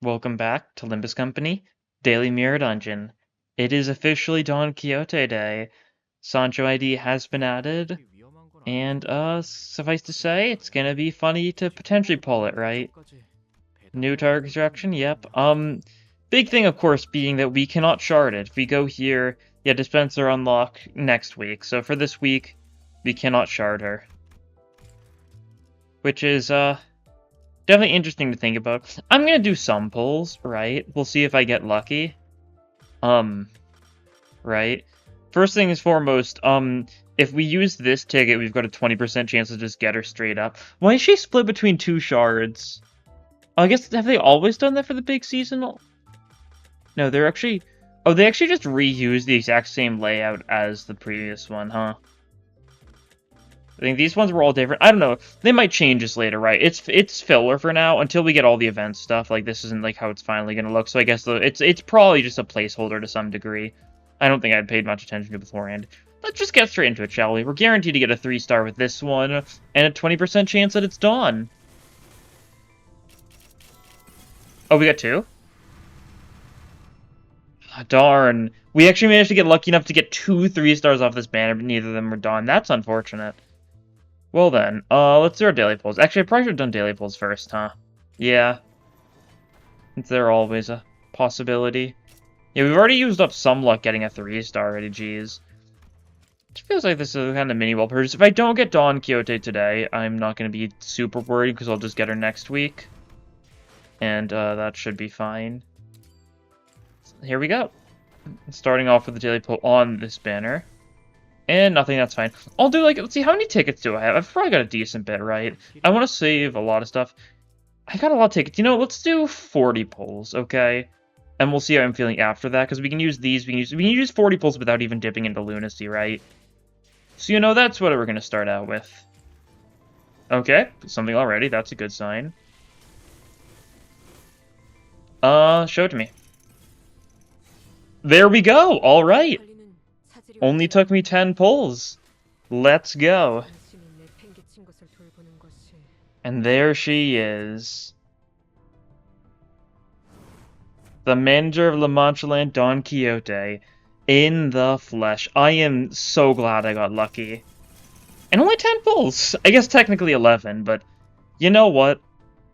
Welcome back to Limbus Company, Daily Mirror Dungeon. It is officially Don Quixote Day. Sancho ID has been added, and suffice to say, it's gonna be funny to potentially pull it, right? New target construction, yep. Big thing, of course, being that we cannot shard it. If we go here, yeah, dispenser unlock next week. So for this week, we cannot shard her. Which is, definitely interesting to think about. I'm gonna do some pulls, right? We'll see if I get lucky. Right? First thing is foremost, if we use this ticket, we've got a 20% chance to just get her straight up. Why is she split between two shards? I guess, have they always done that for the big seasonal? No, they're actually... Oh, they actually just reused the exact same layout as the previous one, huh? I think these ones were all different. I don't know. They might change this later, right? It's filler for now until we get all the event stuff. Like, this isn't like how it's finally going to look. So I guess it's probably just a placeholder to some degree. I don't think I'd paid much attention to beforehand. Let's just get straight into it, shall we? We're guaranteed to get a 3-star with this one, and a 20% chance that it's Dawn. Oh, we got 2? Ah, darn. We actually managed to get lucky enough to get 2 3-stars off this banner, but neither of them were Dawn. That's unfortunate. Well then, let's do our daily pulls. Actually, I probably should have done daily pulls first, huh? Yeah. They're always a possibility. Yeah, we've already used up some luck getting a 3-star already, jeez. It feels like this is kind of mini-well purchase. If I don't get Don Quixote today, I'm not going to be super worried, because I'll just get her next week. And, that should be fine. Here we go. Starting off with the daily pull on this banner. And nothing, that's fine. I'll do, like, let's see, how many tickets do I have? I've probably got a decent bit, right? I want to save a lot of stuff. I got a lot of tickets. You know, let's do 40 pulls, okay? And we'll see how I'm feeling after that, because we can use these, we can use 40 pulls without even dipping into lunacy, right? So, you know, that's what we're going to start out with. Okay, something already, that's a good sign. Show it to me. There we go, alright! Only took me 10 pulls. Let's go. And there she is. The manager of Manchaland, Don Quixote. In the flesh. I am so glad I got lucky. And only 10 pulls. I guess technically 11, but you know what?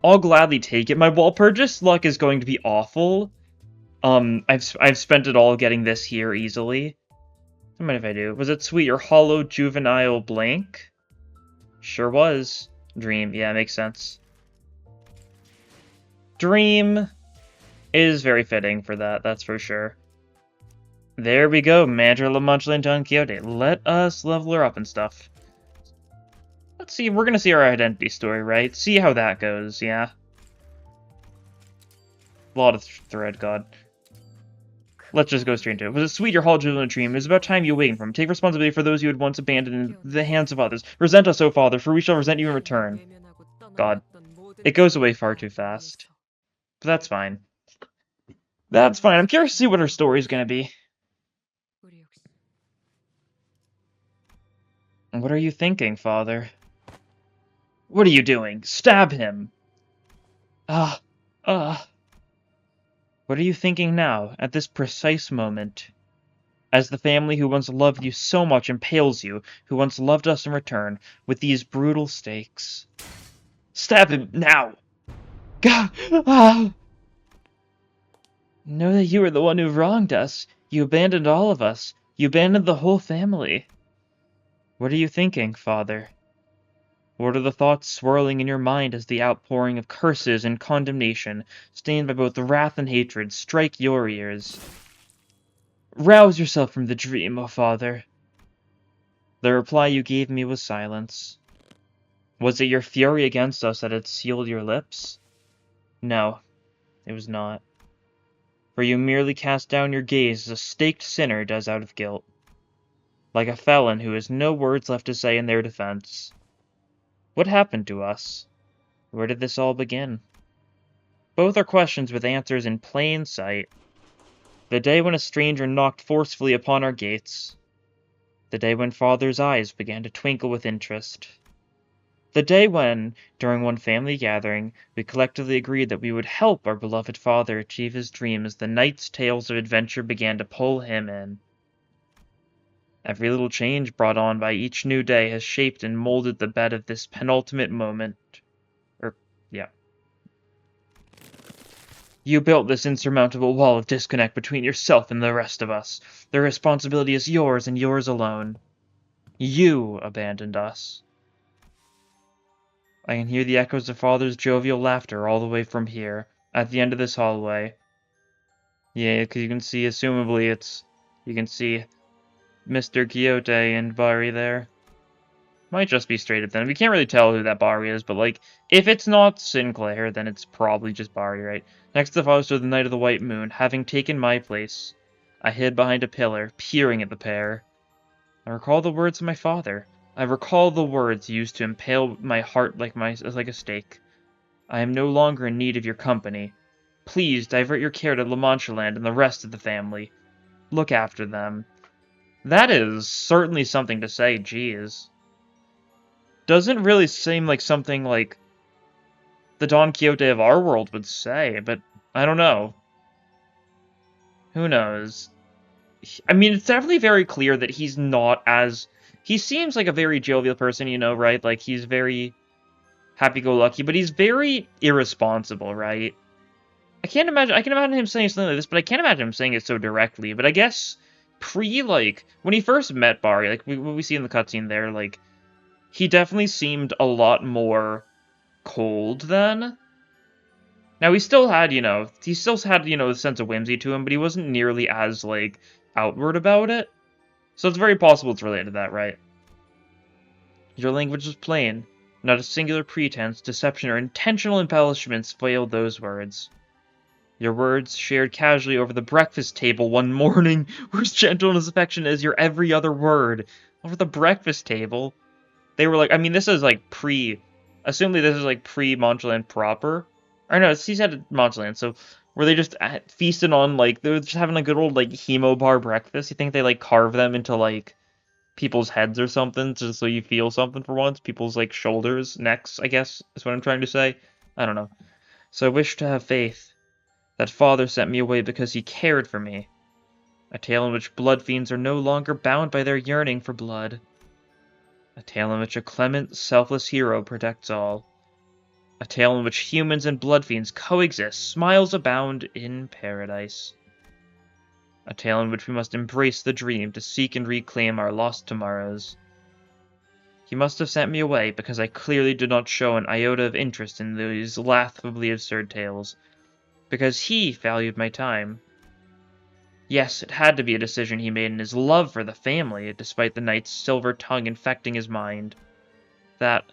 I'll gladly take it. My wall purchase luck is going to be awful. I've spent it all getting this here easily. What mind if I do? Was it sweet? Your hollow juvenile blank? Sure was. Dream. Yeah, makes sense. Dream is very fitting for that, that's for sure. There we go, Manager Manchaland Don Quixote. Let us level her up and stuff. Let's see, we're gonna see our identity story, right? See how that goes, yeah. A lot of thread, God. Let's just go straight into it. Was it sweet, your hollow juvenile dream? It was about time you awakened from. Take responsibility for those you had once abandoned in the hands of others. Resent us, O Father, for we shall resent you in return. God. It goes away far too fast. But that's fine. That's fine. I'm curious to see what her story's gonna be. What are you thinking, Father? What are you doing? Stab him! What are you thinking now, at this precise moment? As the family who once loved you so much impales you, who once loved us in return, with these brutal stakes. Stab him, now! God! Know that you were the one who wronged us. You abandoned all of us. You abandoned the whole family. What are you thinking, Father? What are the thoughts swirling in your mind as the outpouring of curses and condemnation, stained by both wrath and hatred, strike your ears? Rouse yourself from the dream, O Father. The reply you gave me was silence. Was it your fury against us that had sealed your lips? No, it was not. For you merely cast down your gaze as a staked sinner does out of guilt. Like a felon who has no words left to say in their defense. What happened to us? Where did this all begin? Both are questions with answers in plain sight. The day when a stranger knocked forcefully upon our gates. The day when Father's eyes began to twinkle with interest. The day when, during one family gathering, we collectively agreed that we would help our beloved father achieve his dream as the knight's tales of adventure began to pull him in. Every little change brought on by each new day has shaped and molded the bed of this penultimate moment. Yeah. You built this insurmountable wall of disconnect between yourself and the rest of us. The responsibility is yours and yours alone. You abandoned us. I can hear the echoes of Father's jovial laughter all the way from here, at the end of this hallway. Yeah, because you can see, assumably, you can see Mr. Quixote and Bari there. Might just be straight up then. We can't really tell who that Bari is, but, like, if it's not Sinclair, then it's probably just Bari, right? Next to Father stood the Knight of the White Moon, having taken my place. I hid behind a pillar, peering at the pair. I recall the words of my father. I recall the words used to impale my heart like a stake. I am no longer in need of your company. Please divert your care to Manchaland and the rest of the family. Look after them. That is certainly something to say, jeez. Doesn't really seem like something like the Don Quixote of our world would say, but I don't know. Who knows? I mean, it's definitely very clear that he's not as... He seems like a very jovial person, you know, right? Like, he's very happy-go-lucky, but he's very irresponsible, right? I can imagine him saying something like this, but I can't imagine him saying it so directly. But I guess like, when he first met Bari, like, what we see in the cutscene there, like, he definitely seemed a lot more cold then. Now, he still had, a sense of whimsy to him, but he wasn't nearly as, like, outward about it. So it's very possible it's related to that, right? Your language was plain. Not a singular pretense, deception, or intentional embellishments failed those words. Your words, shared casually over the breakfast table one morning, were as gentle and as affectionate as your every other word. Over the breakfast table? They were like, I mean, this is like assumably this is like pre-Manchaland proper. Or no, he said Manchaland, so were they just feasting on, like, they were just having a good old, like, hemo bar breakfast? You think they, like, carve them into, like, people's heads or something, just so you feel something for once? People's, like, shoulders, necks, I guess, is what I'm trying to say. I don't know. So I wish to have faith. That father sent me away because he cared for me. A tale in which blood fiends are no longer bound by their yearning for blood. A tale in which a clement, selfless hero protects all. A tale in which humans and blood fiends coexist, smiles abound in paradise. A tale in which we must embrace the dream to seek and reclaim our lost tomorrows. He must have sent me away because I clearly did not show an iota of interest in these laughably absurd tales. Because he valued my time. Yes, it had to be a decision he made in his love for the family, despite the knight's silver tongue infecting his mind. That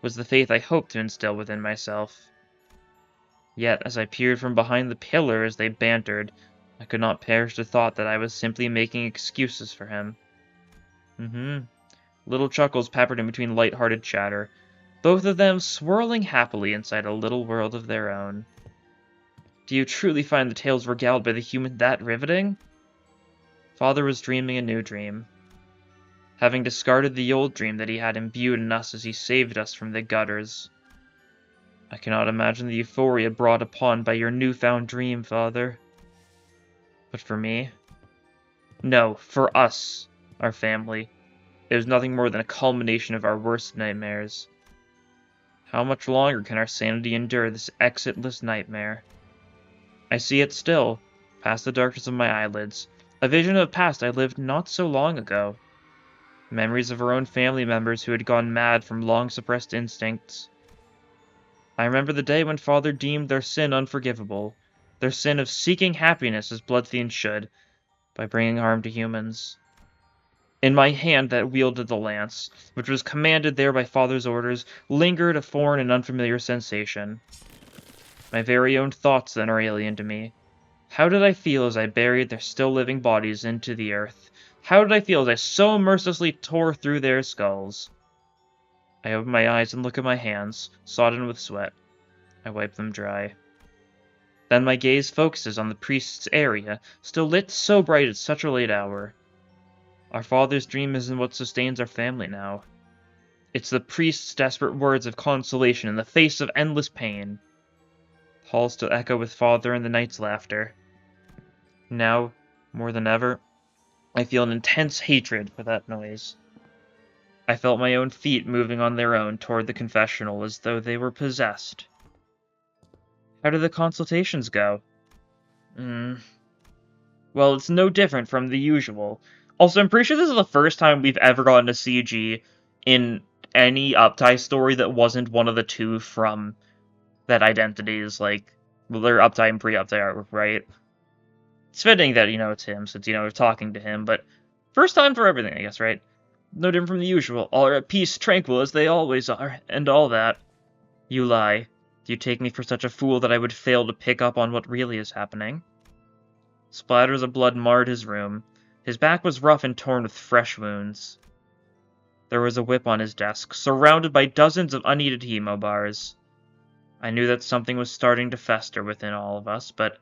was the faith I hoped to instill within myself. Yet, as I peered from behind the pillar as they bantered, I could not perish the thought that I was simply making excuses for him. Little chuckles peppered in between light-hearted chatter, both of them swirling happily inside a little world of their own. Do you truly find the tales regaled by the human that riveting? Father was dreaming a new dream. Having discarded the old dream that he had imbued in us as he saved us from the gutters. I cannot imagine the euphoria brought upon by your newfound dream, Father. But for me? No, for us, our family. It was nothing more than a culmination of our worst nightmares. How much longer can our sanity endure this exitless nightmare? I see it still, past the darkness of my eyelids, a vision of a past I lived not so long ago. Memories of our own family members who had gone mad from long-suppressed instincts. I remember the day when Father deemed their sin unforgivable, their sin of seeking happiness as blood fiends should, by bringing harm to humans. In my hand that wielded the lance, which was commanded there by Father's orders, lingered a foreign and unfamiliar sensation. My very own thoughts then are alien to me. How did I feel as I buried their still living bodies into the earth? How did I feel as I so mercilessly tore through their skulls? I open my eyes and look at my hands, sodden with sweat. I wipe them dry. Then my gaze focuses on the priest's area, still lit so bright at such a late hour. Our father's dream isn't what sustains our family now. It's the priest's desperate words of consolation in the face of endless pain. Halls still echo with father and the knight's laughter. Now, more than ever, I feel an intense hatred for that noise. I felt my own feet moving on their own toward the confessional as though they were possessed. How did the consultations go? Well, it's no different from the usual. Also, I'm pretty sure this is the first time we've ever gotten a CG in any Uptie story that wasn't one of the two from that identities, like, well, they're Uptie and pre-Uptie artwork, right? It's fitting that, it's him, since, we're talking to him, but first time for everything, I guess, right? No different from the usual. All are at peace, tranquil, as they always are, and all that. You lie. Do you take me for such a fool that I would fail to pick up on what really is happening? Splatters of blood marred his room. His back was rough and torn with fresh wounds. There was a whip on his desk, surrounded by dozens of uneaten hemo bars. I knew that something was starting to fester within all of us, but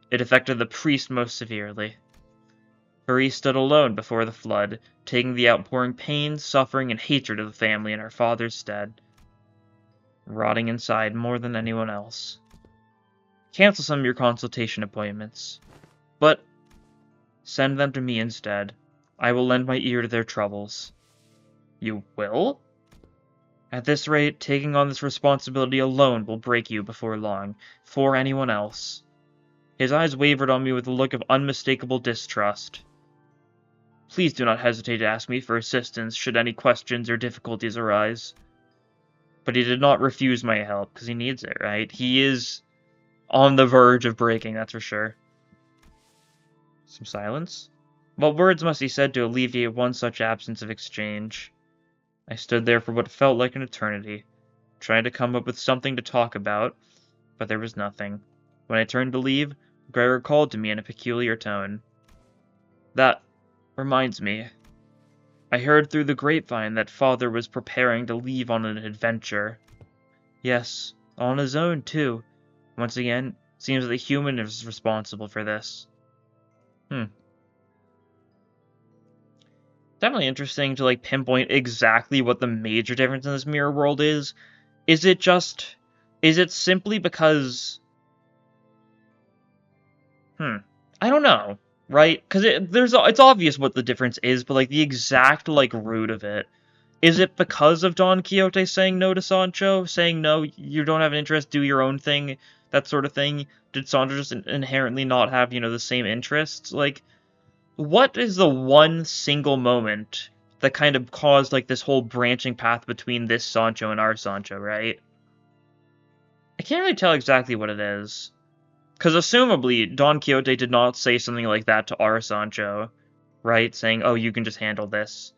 it affected the priest most severely. For he stood alone before the flood, taking the outpouring pain, suffering, and hatred of the family in our father's stead. Rotting inside more than anyone else. Cancel some of your consultation appointments. But send them to me instead. I will lend my ear to their troubles. You will? At this rate, taking on this responsibility alone will break you before long, for anyone else. His eyes wavered on me with a look of unmistakable distrust. Please do not hesitate to ask me for assistance should any questions or difficulties arise. But he did not refuse my help, because he needs it, right? He is on the verge of breaking, that's for sure. Some silence? What words must he said to alleviate one such absence of exchange? I stood there for what felt like an eternity, trying to come up with something to talk about, but there was nothing. When I turned to leave, Gregor called to me in a peculiar tone. That reminds me. I heard through the grapevine that father was preparing to leave on an adventure. Yes, on his own, too. Once again, seems that the human is responsible for this. Definitely interesting to, pinpoint exactly what the major difference in this mirror world is. Is it simply because... I don't know, right? Because it's obvious what the difference is, but, the exact, root of it. Is it because of Don Quixote saying no to Sancho? Saying, no, you don't have an interest, do your own thing, that sort of thing? Did Sancho just inherently not have, the same interests? What is the one single moment that kind of caused, this whole branching path between this Sancho and our Sancho, right? I can't really tell exactly what it is. Because assumably, Don Quixote did not say something like that to our Sancho, right? Saying, oh, you can just handle this.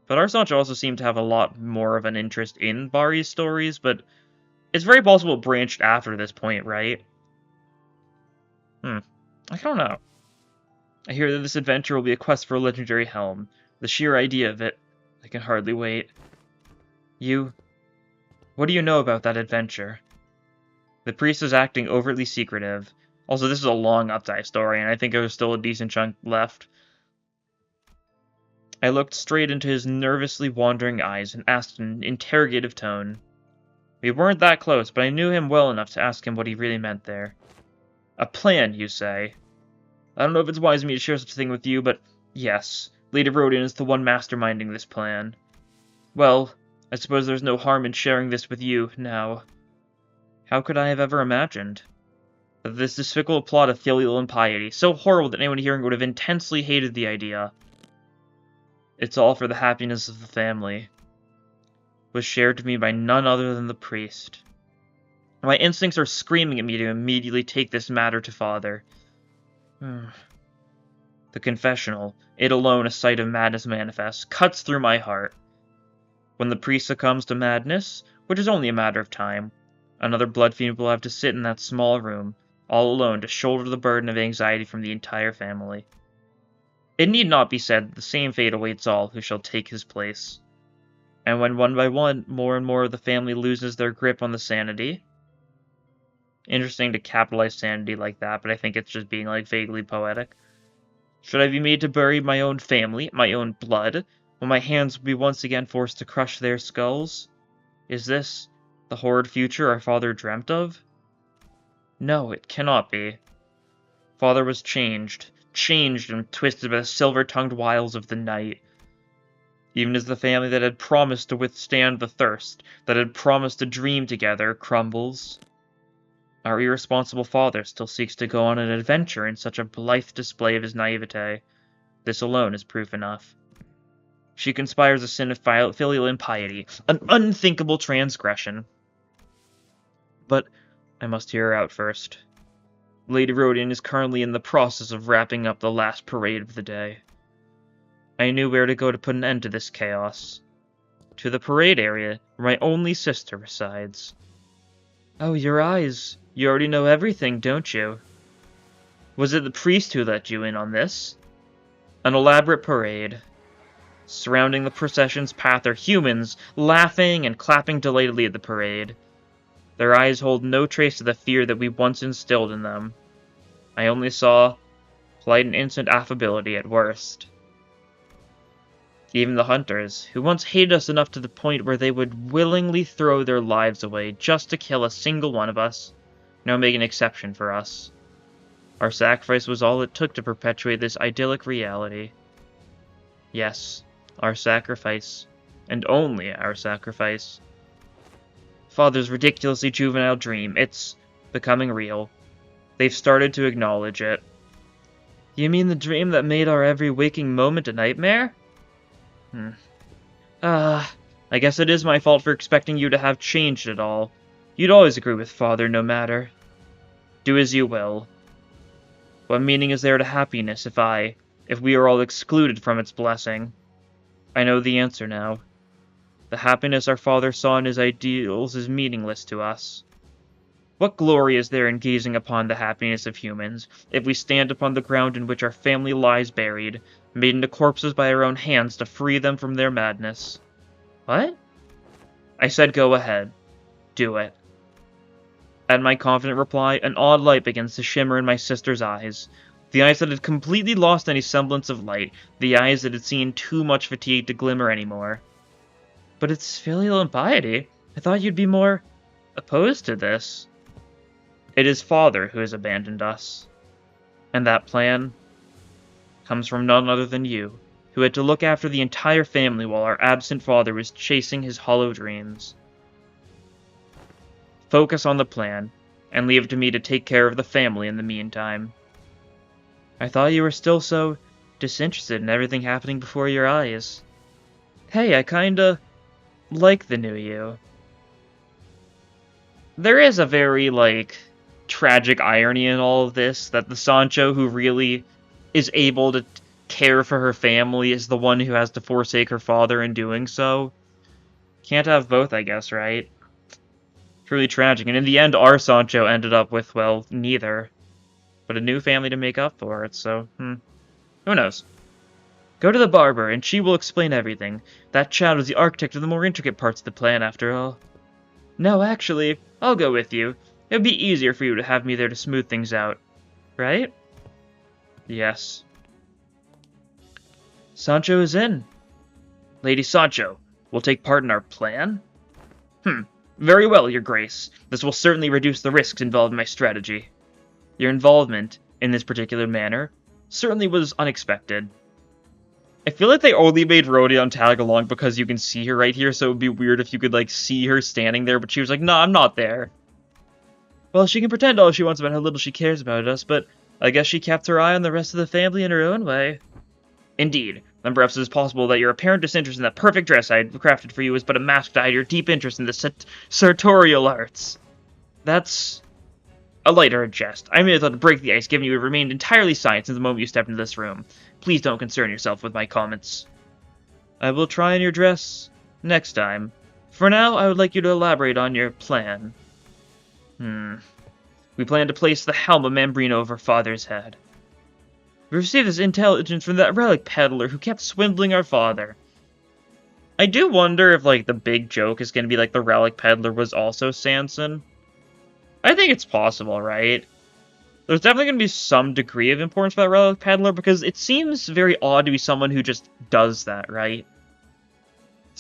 But our Sancho also seemed to have a lot more of an interest in Barry's stories, but it's very possible it branched after this point, right? I don't know. I hear that this adventure will be a quest for a legendary helm. The sheer idea of it, I can hardly wait. What do you know about that adventure? The priest is acting overtly secretive. Also, this is a long Uptie story, and I think there's still a decent chunk left. I looked straight into his nervously wandering eyes and asked in an interrogative tone. We weren't that close, but I knew him well enough to ask him what he really meant there. A plan, you say? I don't know if it's wise of me to share such a thing with you, but yes, Lady Rodian is the one masterminding this plan. Well, I suppose there's no harm in sharing this with you, now. How could I have ever imagined? That this despicable plot of filial impiety, so horrible that anyone hearing would have intensely hated the idea. It's all for the happiness of the family. Was shared to me by none other than the priest. My instincts are screaming at me to immediately take this matter to father. The confessional, it alone a sight of madness manifest, cuts through my heart. When the priest succumbs to madness, which is only a matter of time, another blood fiend will have to sit in that small room, all alone to shoulder the burden of anxiety from the entire family. It need not be said that the same fate awaits all who shall take his place. And when one by one, more and more of the family loses their grip on the sanity. Interesting to capitalize sanity like that, but I think it's just being, vaguely poetic. Should I be made to bury my own family, my own blood? Will my hands be once again forced to crush their skulls? Is this the horrid future our father dreamt of? No, it cannot be. Father was changed and twisted by the silver-tongued wiles of the night. Even as the family that had promised to withstand the thirst, that had promised to dream together, crumbles. Our irresponsible father still seeks to go on an adventure in such a blithe display of his naivete. This alone is proof enough. She conspires a sin of filial impiety, an unthinkable transgression. But I must hear her out first. Lady Rodian is currently in the process of wrapping up the last parade of the day. I knew where to go to put an end to this chaos. To the parade area, where my only sister resides. Oh, your eyes. You already know everything, don't you? Was it the priest who let you in on this? An elaborate parade. Surrounding the procession's path are humans, laughing and clapping delightedly at the parade. Their eyes hold no trace of the fear that we once instilled in them. I only saw polite and innocent affability at worst. Even the hunters, who once hated us enough to the point where they would willingly throw their lives away just to kill a single one of us, now make an exception for us. Our sacrifice was all it took to perpetuate this idyllic reality. Yes, our sacrifice, and only our sacrifice. Father's ridiculously juvenile dream, it's becoming real. They've started to acknowledge it. You mean the dream that made our every waking moment a nightmare? I guess it is my fault for expecting you to have changed it all. You'd always agree with Father, no matter. Do as you will. What meaning is there to happiness if we are all excluded from its blessing? I know the answer now. The happiness our father saw in his ideals is meaningless to us. What glory is there in gazing upon the happiness of humans, if we stand upon the ground in which our family lies buried, made into corpses by our own hands to free them from their madness? What? I said go ahead. Do it. At my confident reply, an odd light begins to shimmer in my sister's eyes. The eyes that had completely lost any semblance of light, the eyes that had seen too much fatigue to glimmer anymore. But it's filial impiety. I thought you'd be more opposed to this. It is Father who has abandoned us. And that plan comes from none other than you, who had to look after the entire family while our absent father was chasing his hollow dreams. Focus on the plan, and leave it to me to take care of the family in the meantime. I thought you were still so disinterested in everything happening before your eyes. Hey, I kinda like the new you. There is a very, tragic irony in all of this, that the Sancho who really is able to care for her family is the one who has to forsake her father in doing so. Can't have both, I guess, right? It's really tragic, and in the end, our Sancho ended up with, well, neither. But a new family to make up for it, so, who knows? Go to the barber, and she will explain everything. That child is the architect of the more intricate parts of the plan, after all. No, actually, I'll go with you. It would be easier for you to have me there to smooth things out. Right? Yes. Sancho is in. Lady Sancho, will take part in our plan? Very well, Your Grace. This will certainly reduce the risks involved in my strategy. Your involvement, in this particular manner, certainly was unexpected. I feel like they only made Rodion tag along because you can see her right here, so it would be weird if you could, see her standing there, but she was like, nah, I'm not there. Well, she can pretend all she wants about how little she cares about us, but I guess she kept her eye on the rest of the family in her own way. Indeed, and perhaps it is possible that your apparent disinterest in that perfect dress I had crafted for you is but a mask to hide your deep interest in the sartorial arts. That's a lighter jest. I merely thought to break the ice, given you have remained entirely silent since the moment you stepped into this room. Please don't concern yourself with my comments. I will try on your dress next time. For now, I would like you to elaborate on your plan. We plan to place the helm of Mambrino over Father's head. We received this intelligence from that relic peddler who kept swindling our father. I do wonder if, the big joke is going to be, the relic peddler was also Sanson. I think it's possible, right? There's definitely going to be some degree of importance for that relic peddler, because it seems very odd to be someone who just does that, right?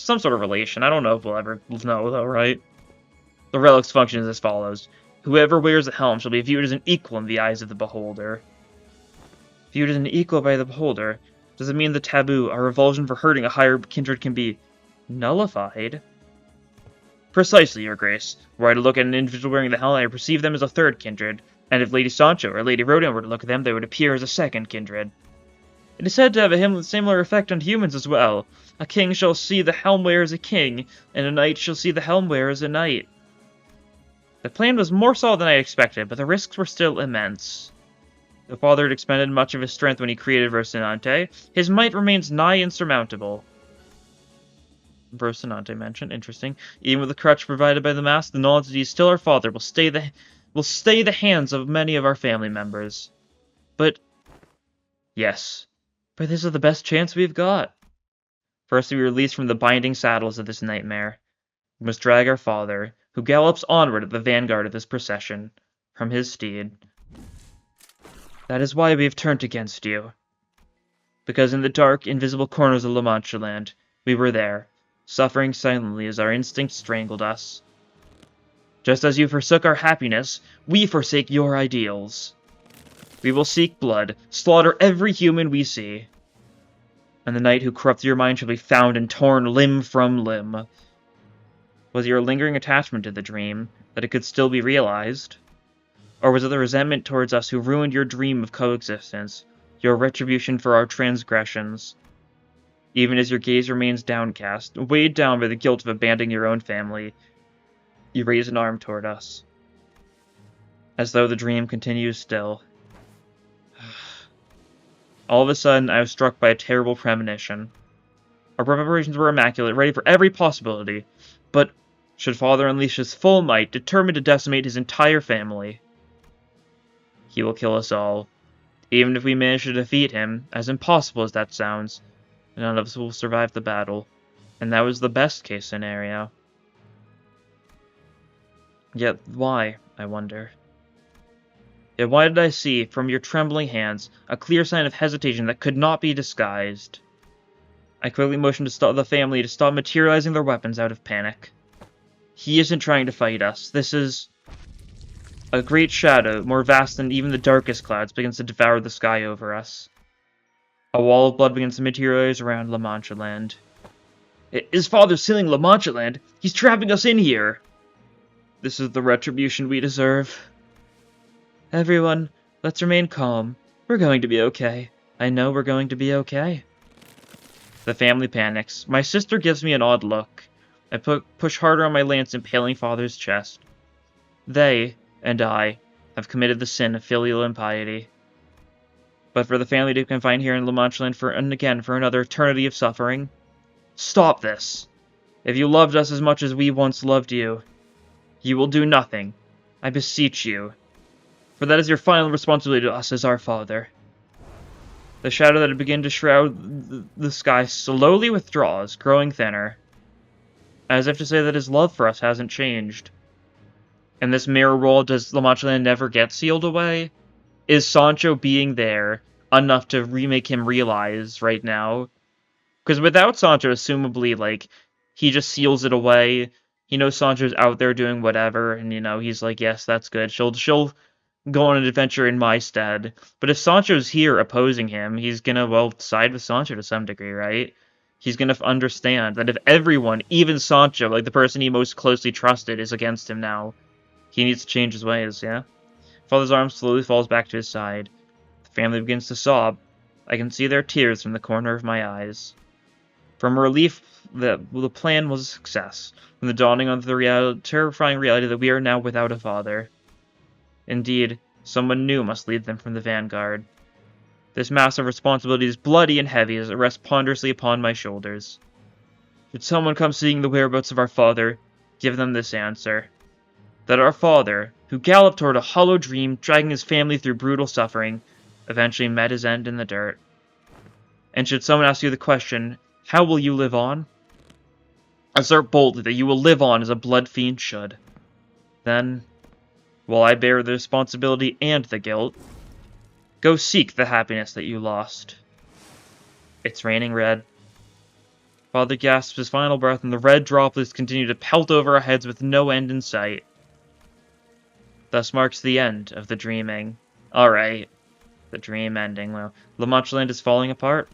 some sort of relation. I don't know if we'll ever know, though, right? The relic's function is as follows. Whoever wears the helm shall be viewed as an equal in the eyes of the beholder. Viewed as an equal by the beholder, does it mean the taboo, our revulsion for hurting a higher kindred, can be nullified? Precisely, your grace. Were I to look at an individual wearing the helm, I would perceive them as a third kindred, and if Lady Sancho or Lady Rhodan were to look at them, they would appear as a second kindred. It is said to have a similar effect on humans as well. A king shall see the helm wearer as a king, and a knight shall see the helm wearer as a knight. The plan was more solid than I expected, but the risks were still immense. The father had expended much of his strength when he created Rocinante. His might remains nigh insurmountable. Rocinante mentioned, interesting. Even with the crutch provided by the mask, the knowledge that he is still our father will stay the hands of many of our family members. But yes, but this is the best chance we've got. First, to be released from the binding saddles of this nightmare. We must drag our father, who gallops onward at the vanguard of this procession, from his steed. That is why we have turned against you. Because in the dark, invisible corners of Manchaland, we were there, suffering silently as our instincts strangled us. Just as you forsook our happiness, we forsake your ideals. We will seek blood, slaughter every human we see. And the knight who corrupted your mind shall be found and torn limb from limb. Was it your lingering attachment to the dream, that it could still be realized? Or was it the resentment towards us who ruined your dream of coexistence, your retribution for our transgressions? Even as your gaze remains downcast, weighed down by the guilt of abandoning your own family, you raise an arm toward us. As though the dream continues still. All of a sudden, I was struck by a terrible premonition. Our preparations were immaculate, ready for every possibility, but should Father unleash his full might, determined to decimate his entire family, he will kill us all. Even if we manage to defeat him, as impossible as that sounds, none of us will survive the battle, and that was the best case scenario. Yet why, I wonder? Yet why did I see, from your trembling hands, a clear sign of hesitation that could not be disguised? I quickly motioned to stop the family to stop materializing their weapons out of panic. He isn't trying to fight us. This is... A great shadow, more vast than even the darkest clouds, begins to devour the sky over us. A wall of blood begins to materialize around Manchaland. Is Father sealing Manchaland? He's trapping us in here! This is the retribution we deserve. Everyone, let's remain calm. We're going to be okay. I know we're going to be okay. The family panics. My sister gives me an odd look. I push harder on my lance, impaling Father's chest. They, and I, have committed the sin of filial impiety. But for the family to be confined here in Manchaland for another eternity of suffering? Stop this! If you loved us as much as we once loved you, you will do nothing. I beseech you. For that is your final responsibility to us as our father. The shadow that had begun to shroud the sky slowly withdraws, growing thinner, as if to say that his love for us hasn't changed. In this mirror world, does Manchaland never get sealed away? Is Sancho being there enough to remake him realize right now? Because without Sancho, assumably, like, he just seals it away. He knows Sancho's out there doing whatever, and, you know, he's like, yes, that's good. She'll go on an adventure in my stead. But if Sancho's here opposing him, he's gonna, well, side with Sancho to some degree, right? He's gonna understand that if everyone, even Sancho, like the person he most closely trusted, is against him now, he needs to change his ways, yeah? Father's arm slowly falls back to his side. The family begins to sob. I can see their tears from the corner of my eyes. From relief that the plan was a success, from the dawning of the terrifying reality that we are now without a father. Indeed, someone new must lead them from the vanguard. This massive responsibility is bloody and heavy as it rests ponderously upon my shoulders. Should someone come seeking the whereabouts of our father, give them this answer. That our father, who galloped toward a hollow dream, dragging his family through brutal suffering, eventually met his end in the dirt. And should someone ask you the question, how will you live on? Assert boldly that you will live on as a blood fiend should. Then, while I bear the responsibility and the guilt, go seek the happiness that you lost. It's raining red. Father gasps his final breath, and the red droplets continue to pelt over our heads with no end in sight. Thus marks the end of the dreaming. Alright. The dream ending. Well, Manchaland is falling apart.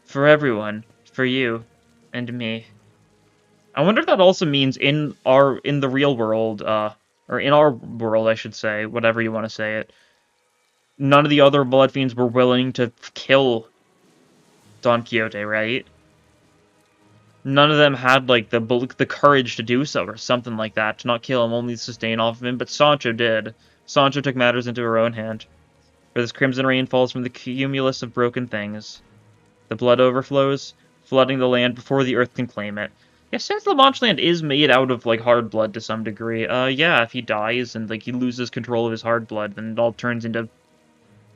For everyone. For you. And me. I wonder if that also means in the real world, or in our world, I should say, whatever you want to say it, none of the other Blood Fiends were willing to kill Don Quixote, right? None of them had, like, the courage to do so, or something like that, to not kill him, only sustain off of him, but Sancho did. Sancho took matters into her own hand. For this crimson rain falls from the cumulus of broken things. The blood overflows, flooding the land before the earth can claim it. Yeah, since the Manchaland is made out of, like, hard blood to some degree, yeah, if he dies and, like, he loses control of his hard blood, then it all turns into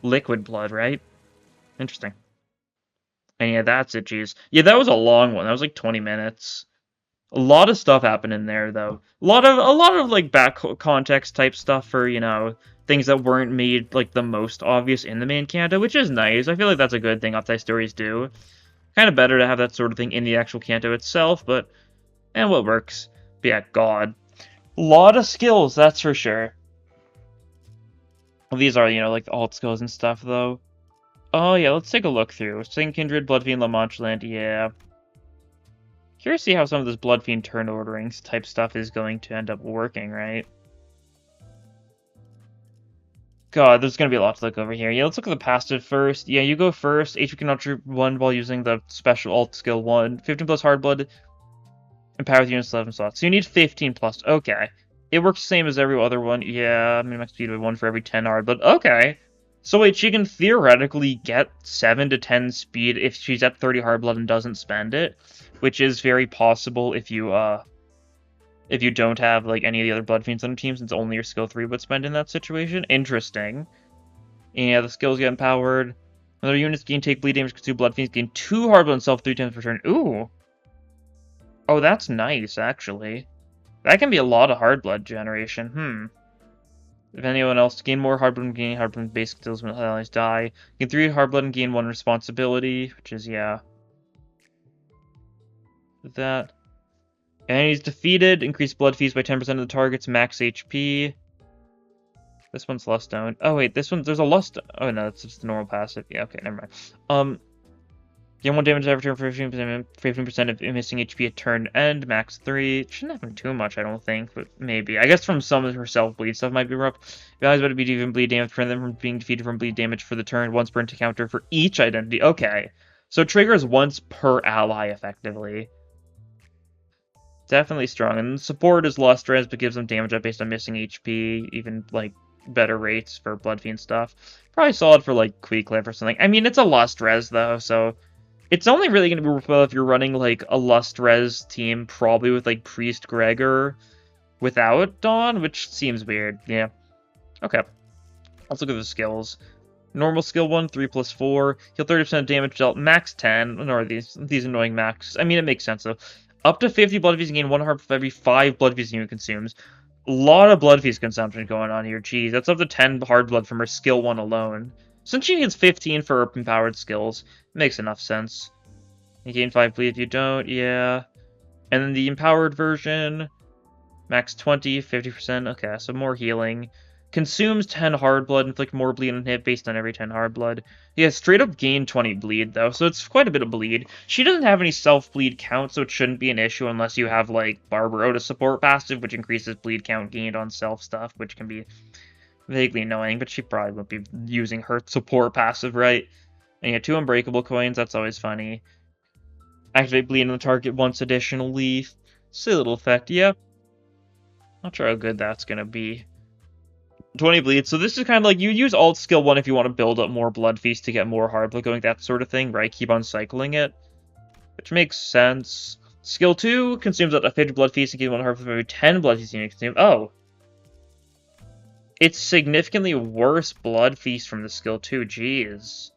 liquid blood, right? Interesting. And yeah, that's it, geez. Yeah, that was a long one. That was like 20 minutes. A lot of stuff happened in there, though. A lot of like back context type stuff for, you know, things that weren't made like the most obvious in the main canto, which is nice. I feel like that's a good thing Uptie stories do. Kind of better to have that sort of thing in the actual canto itself, but and what works. But yeah, God, a lot of skills, that's for sure. Well, these are, you know, like the alt skills and stuff, though. Oh, yeah, let's take a look through. Sing Kindred, Blood Fiend, Manchaland, yeah. Curious to see how some of this Blood Fiend turn ordering type stuff is going to end up working, right? God, there's going to be a lot to look over here. Yeah, let's look at the passive first. Yeah, you go first. HP can nurture 1 while using the special alt skill 1. 15 plus hard blood. Empower with units 11 slots. So you need 15 plus. Okay. It works the same as every other one. Yeah, max speed of 1 for every 10 hard blood. Okay. So wait, she can theoretically get 7 to 10 speed if she's at 30 hard blood and doesn't spend it, which is very possible if you don't have like any of the other Blood Fiends on the team, since only your skill 3 would spend in that situation. Interesting. Yeah, the skills get empowered. Other units gain take bleed damage because 2 Blood Fiends gain 2 hard blood and self 3 times per turn. Ooh. Oh, that's nice, actually. That can be a lot of hard blood generation. If anyone else gain more hard blood and gain hard blood basic skills when allies die. Gain 3 hard blood and gain 1 responsibility, which is, yeah. With that. Enemies defeated, increase blood fees by 10% of the target's max HP. This one's Lust Stone. Oh wait, this one, there's a Lust. Oh no, that's just the normal passive. Yeah, okay, never mind. Gain 1 damage every turn for 15% of missing HP at turn end, max 3. It shouldn't happen too much, I don't think, but maybe. I guess from some of her self-bleed stuff might be rough. Values about to be even bleed damage, prevent them from being defeated from bleed damage for the turn, once per encounter for each identity. Okay. So it triggers once per ally, effectively. Definitely strong. And support is Lust Res, but gives them damage up based on missing HP, even, like, better rates for Blood Fiend stuff. Probably solid for, like, Quixote or something. I mean, it's a Lust Res, though, so it's only really going to be worthwhile if you're running, like, a Lust Res team, probably with, like, Priest Gregor without Dawn, which seems weird. Yeah. Okay. Let's look at the skills. Normal skill 1, 3 plus 4. Heal 30% damage dealt, max 10. Nor are these annoying max. I mean, it makes sense, though. Up to 50 Blood Feast and gain 1 heart for every 5 Blood Feast unit consumes. A lot of Blood Feast consumption going on here. Jeez, that's up to 10 hard blood from her skill 1 alone. Since she gets 15 for her empowered skills, it makes enough sense. You gain 5 bleed if you don't, yeah. And then the empowered version, max 20, 50%. Okay, so more healing. Consumes 10 hard blood, inflict more bleed on hit based on every 10 hard blood. Yeah, straight up gain 20 bleed, though, so it's quite a bit of bleed. She doesn't have any self-bleed count, so it shouldn't be an issue unless you have, like, Barbarota support passive, which increases bleed count gained on self stuff, which can be vaguely annoying, but she probably won't be using her support passive, right? And yeah, 2 unbreakable coins, that's always funny. Activate bleed on the target once additionally. Silly little effect, yeah. Not sure how good that's gonna be. 20 bleed, so this is kind of like, you use alt skill 1 if you want to build up more Blood Feast to get more hard blood going, that sort of thing, right? Keep on cycling it, which makes sense. Skill 2 consumes up to 50 Blood Feast and gain 1 hard blood for every 10 Blood Feast you consume. Oh. It's significantly worse Blood Feast from the skill 2, jeez.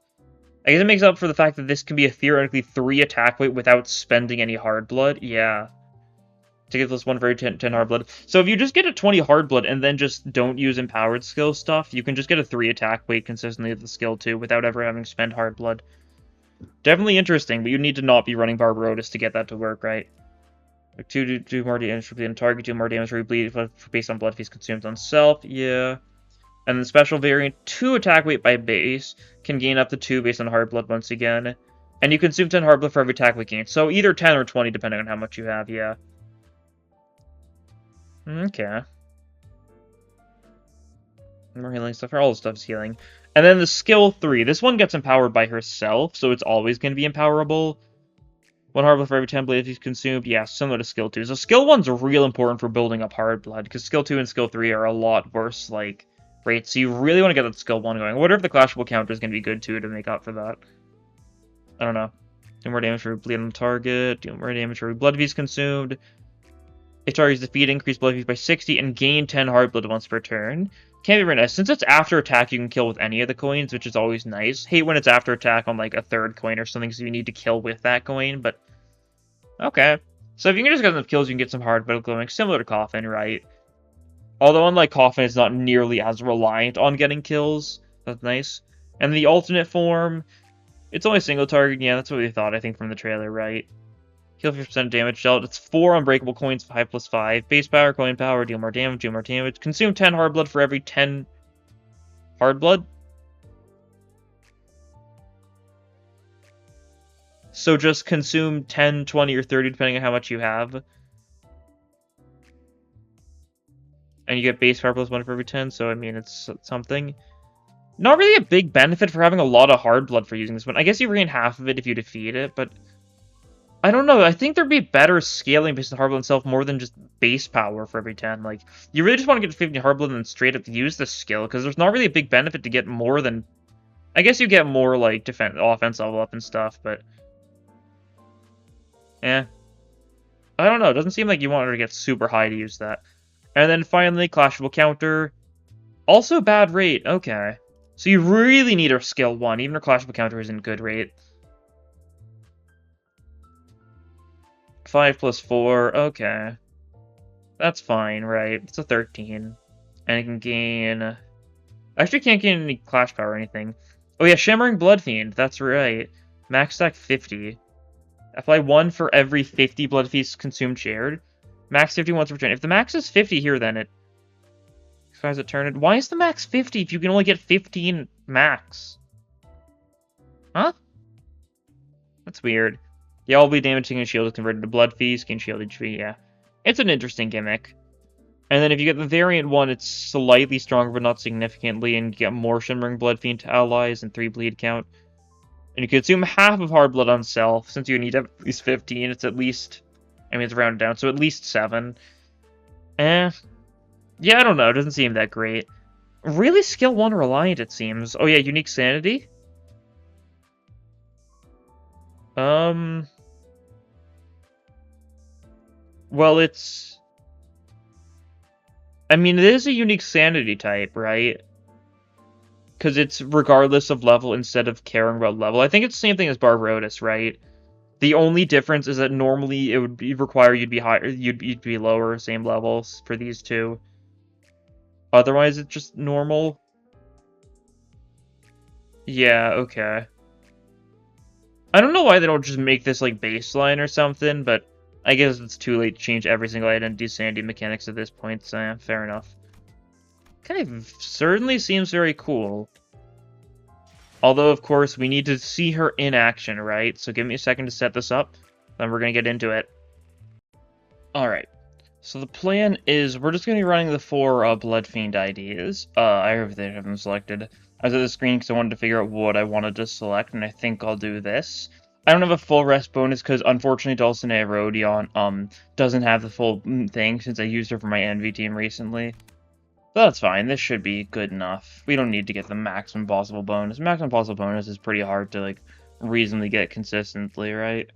I guess it makes up for the fact that this can be a theoretically 3 attack weight without spending any hard blood, yeah. To give this 1 for every 10 hard blood. So if you just get a 20 hard blood and then just don't use empowered skill stuff, you can just get a 3 attack weight consistently with the skill 2 without ever having to spend hard blood. Definitely interesting, but you need to not be running Barbarotis to get that to work, right? Like 2 more damage for bleed on target, 2 more damage for bleed based on blood feast consumed on self, yeah. And then special variant, 2 attack weight by base, can gain up to 2 based on hard blood once again. And you consume 10 hard blood for every attack weight gain. So either 10 or 20 depending on how much you have, yeah. Okay. More healing stuff, all the stuff's healing. And then the skill 3, this one gets empowered by herself, so it's always going to be empowerable. 1 hard blood for every 10 blades he's consumed. Yeah, similar to skill 2. So skill 1's real important for building up hard blood, because skill 2 and skill 3 are a lot worse, like, rates. So you really want to get that skill 1 going. I wonder if the clashable counter is going to be good, too, to make up for that. I don't know. Do more damage for bleed on the target. Do more damage for blood feast consumed. If target is defeated, increase blood feast by 60, and gain 10 hard blood once per turn. Can't be very nice. Since it's after attack, you can kill with any of the coins, which is always nice. Hate when it's after attack on, like, a 3rd coin or something, so you need to kill with that coin, but... Okay. So if you can just get enough kills, you can get some hard blood glowing, similar to Coffin, right? Although, unlike Coffin, it's not nearly as reliant on getting kills. That's nice. And the alternate form, it's only a single target. Yeah, that's what we thought, I think, from the trailer, right? Heal 50% damage dealt. It's 4 unbreakable coins, 5 plus 5. Base power, coin power, deal more damage, deal more damage. Consume 10 hard blood for every 10 hard blood. So just consume 10, 20, or 30, depending on how much you have. And you get base power plus 1 for every 10, so I mean, it's something. Not really a big benefit for having a lot of hard blood for using this one. I guess you regain half of it if you defeat it, but... I don't know, I think there'd be better scaling based on hard blood itself more than just base power for every 10. Like, you really just want to get 50 hard blood and then straight up use the skill, because there's not really a big benefit to get more than... I guess you get more, like, offense level up and stuff, but... Eh. I don't know, it doesn't seem like you want her to get super high to use that. And then finally, clashable counter. Also bad rate, okay. So you really need her skill 1, even her clashable counter isn't good rate. 5 plus 4, okay. That's fine, right? It's a 13. And it can gain... Actually, can't gain any clash power or anything. Oh yeah, Shimmering Blood Fiend, that's right. Max stack 50. Apply 1 for every 50 Blood Feasts consumed shared. Max 50 once per turn. If the max is 50 here, then it expires a turn. Why is the max 50 if you can only get 15 max? Huh? That's weird. Yeah, all bleed damage taking shield is converted to Blood Feast, gain shield HP, yeah. It's an interesting gimmick. And then if you get the variant one, it's slightly stronger, but not significantly, and you get more Shimmering Blood Fiend to allies and 3 bleed count. And you can consume half of hard blood on self. Since you need at least 15, it's at least... I mean, it's rounded down, so at least 7. Yeah, I don't know. It doesn't seem that great. Really skill 1 reliant, it seems. Oh yeah, unique sanity? Well, it's... I mean, it is a unique sanity type, right? Because it's regardless of level instead of caring about level. I think it's the same thing as Barbarotis, right? The only difference is that normally it would require you'd be higher, you'd be lower, same levels for these two. Otherwise, it's just normal. Yeah, okay. I don't know why they don't just make this like baseline or something, but I guess it's too late to change every single identity sanity mechanics at this point, so yeah, fair enough. Kind of certainly seems very cool. Although, of course, we need to see her in action, right? So give me a second to set this up, then we're going to get into it. Alright, so the plan is we're just going to be running the 4 Blood Fiend IDs. I have them selected. I was at the screen because I wanted to figure out what I wanted to select, and I think I'll do this. I don't have a full rest bonus because, unfortunately, Dulcinea Rodion doesn't have the full thing since I used her for my Envy team recently. But that's fine, this should be good enough. We don't need to get the maximum possible bonus. Maximum possible bonus is pretty hard to, like, reasonably get consistently, right?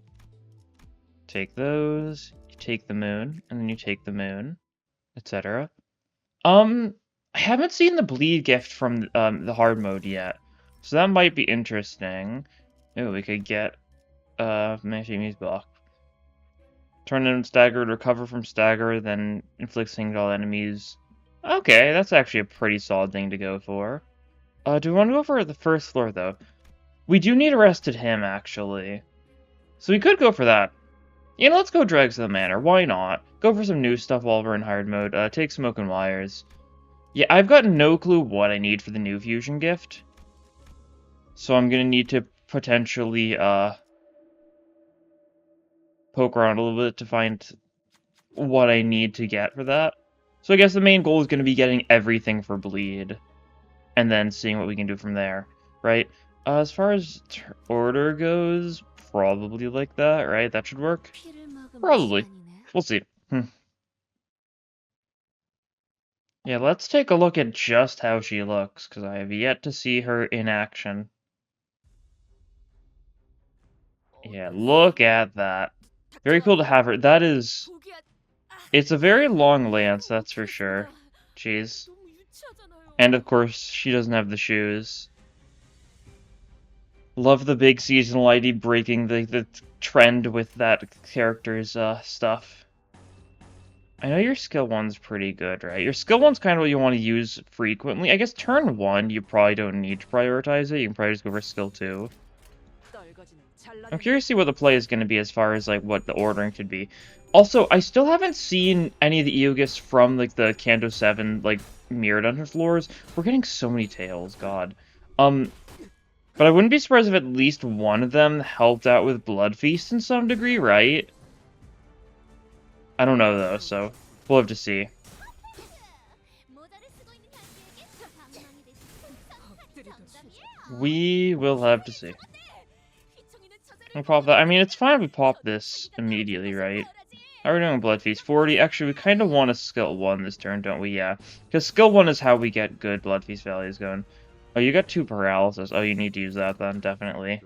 Take those, you take the moon, and then you take the moon, etc. I haven't seen the bleed gift from the hard mode yet, so that might be interesting. Ooh, we could get Manchaland's block. Turn in staggered, recover from stagger, then inflict single all enemies. Okay, that's actually a pretty solid thing to go for. Do we want to go for the first floor, though? We do need arrested him, actually. So we could go for that. You know, let's go Dregs of the Manor. Why not? Go for some new stuff while we're in hard mode. Take Smoke and Wires. Yeah, I've got no clue what I need for the new fusion gift. So I'm gonna need to potentially, poke around a little bit to find what I need to get for that. So I guess the main goal is gonna be getting everything for Bleed. And then seeing what we can do from there, right? As far as order goes, probably like that, right? That should work. Probably. We'll see. Yeah, let's take a look at just how she looks, because I have yet to see her in action. Yeah, look at that. Very cool to have her. That is... It's a very long lance, that's for sure. Jeez. And of course, she doesn't have the shoes. Love the big seasonal ID breaking the trend with that character's stuff. I know your skill 1's pretty good, right? Your skill 1's kind of what you want to use frequently. I guess turn 1, you probably don't need to prioritize it. You can probably just go for skill 2. I'm curious to see what the play is going to be as far as, like, what the ordering should be. Also, I still haven't seen any of the Eogis from, like, the Kanto 7, like, Mirror Dungeon floors. We're getting so many tails, god. But I wouldn't be surprised if at least one of them helped out with Blood Feast in some degree, right? I don't know, though, so we'll have to see. We will have to see. We'll pop that. I mean, it's fine if we pop this immediately, right? How are we doing Blood Feast? 40. Actually, we kind of want a skill 1 this turn, don't we? Yeah. Because skill 1 is how we get good Blood Feast values going. Oh, you got 2 paralysis. Oh, you need to use that then, definitely.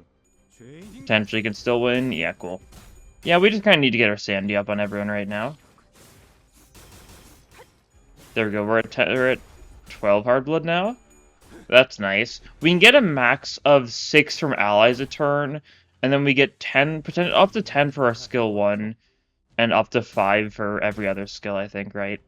Potentially can still win. Yeah, cool. Yeah, we just kind of need to get our sanity up on everyone right now. There we go. We're at 12 hard blood now. That's nice. We can get a max of 6 from allies a turn, and then we get 10, up to 10 for our skill 1, and up to 5 for every other skill, I think, right?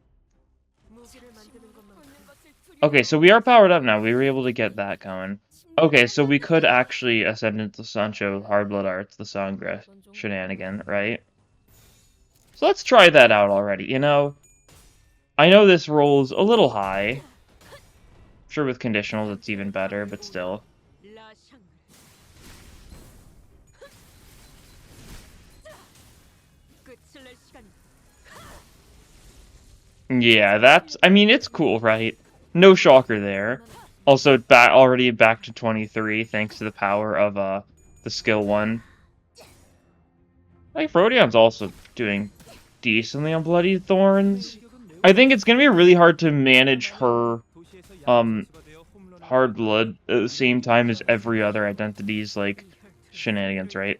Okay, so we are powered up now. We were able to get that going. Okay, so we could actually ascend into Sancho Hardblood Arts, the Sangra shenanigan, right? So let's try that out already, you know? I know this rolls a little high. I'm sure with conditionals it's even better, but still. Yeah, that's... I mean, it's cool, right? No shocker there. Also, already back to 23, thanks to the power of the skill 1. Like, Rhodion's also doing decently on Bloody Thorns. I think it's gonna be really hard to manage her hard blood at the same time as every other identity's, like, shenanigans, right?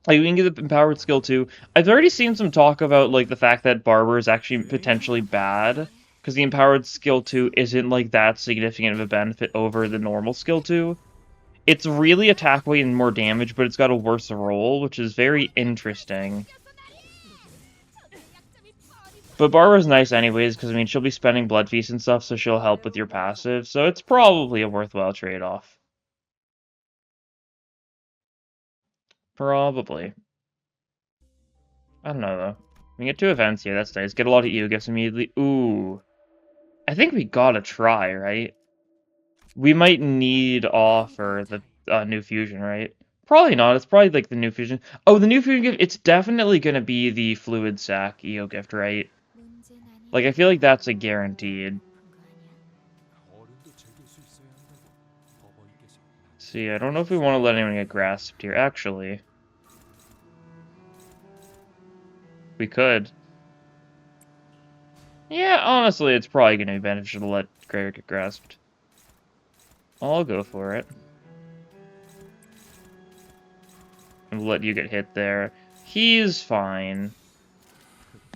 Like, we can get the empowered skill too. I've already seen some talk about, like, the fact that Barber is actually potentially bad, because the empowered skill 2 isn't, like, that significant of a benefit over the normal skill 2. It's really attack weight and more damage, but it's got a worse roll, which is very interesting. But Barber's nice anyways, because, I mean, she'll be spending Blood Feast and stuff, so she'll help with your passive, so it's probably a worthwhile trade-off. Probably. I don't know, though. We get 2 events here, that's nice. Get a lot of Eogifs immediately. Ooh. I think we gotta try, right? We might need offer the new fusion, right? Probably not. It's probably, like, the new fusion. Oh, the new fusion gift, it's definitely gonna be the Fluid Sac EO gift, right? Like, I feel like that's a guaranteed. See, I don't know if we want to let anyone get grasped here. Actually, we could. Yeah, honestly, it's probably going to be beneficial to let Gregor get grasped. I'll go for it. And let you get hit there. He's fine.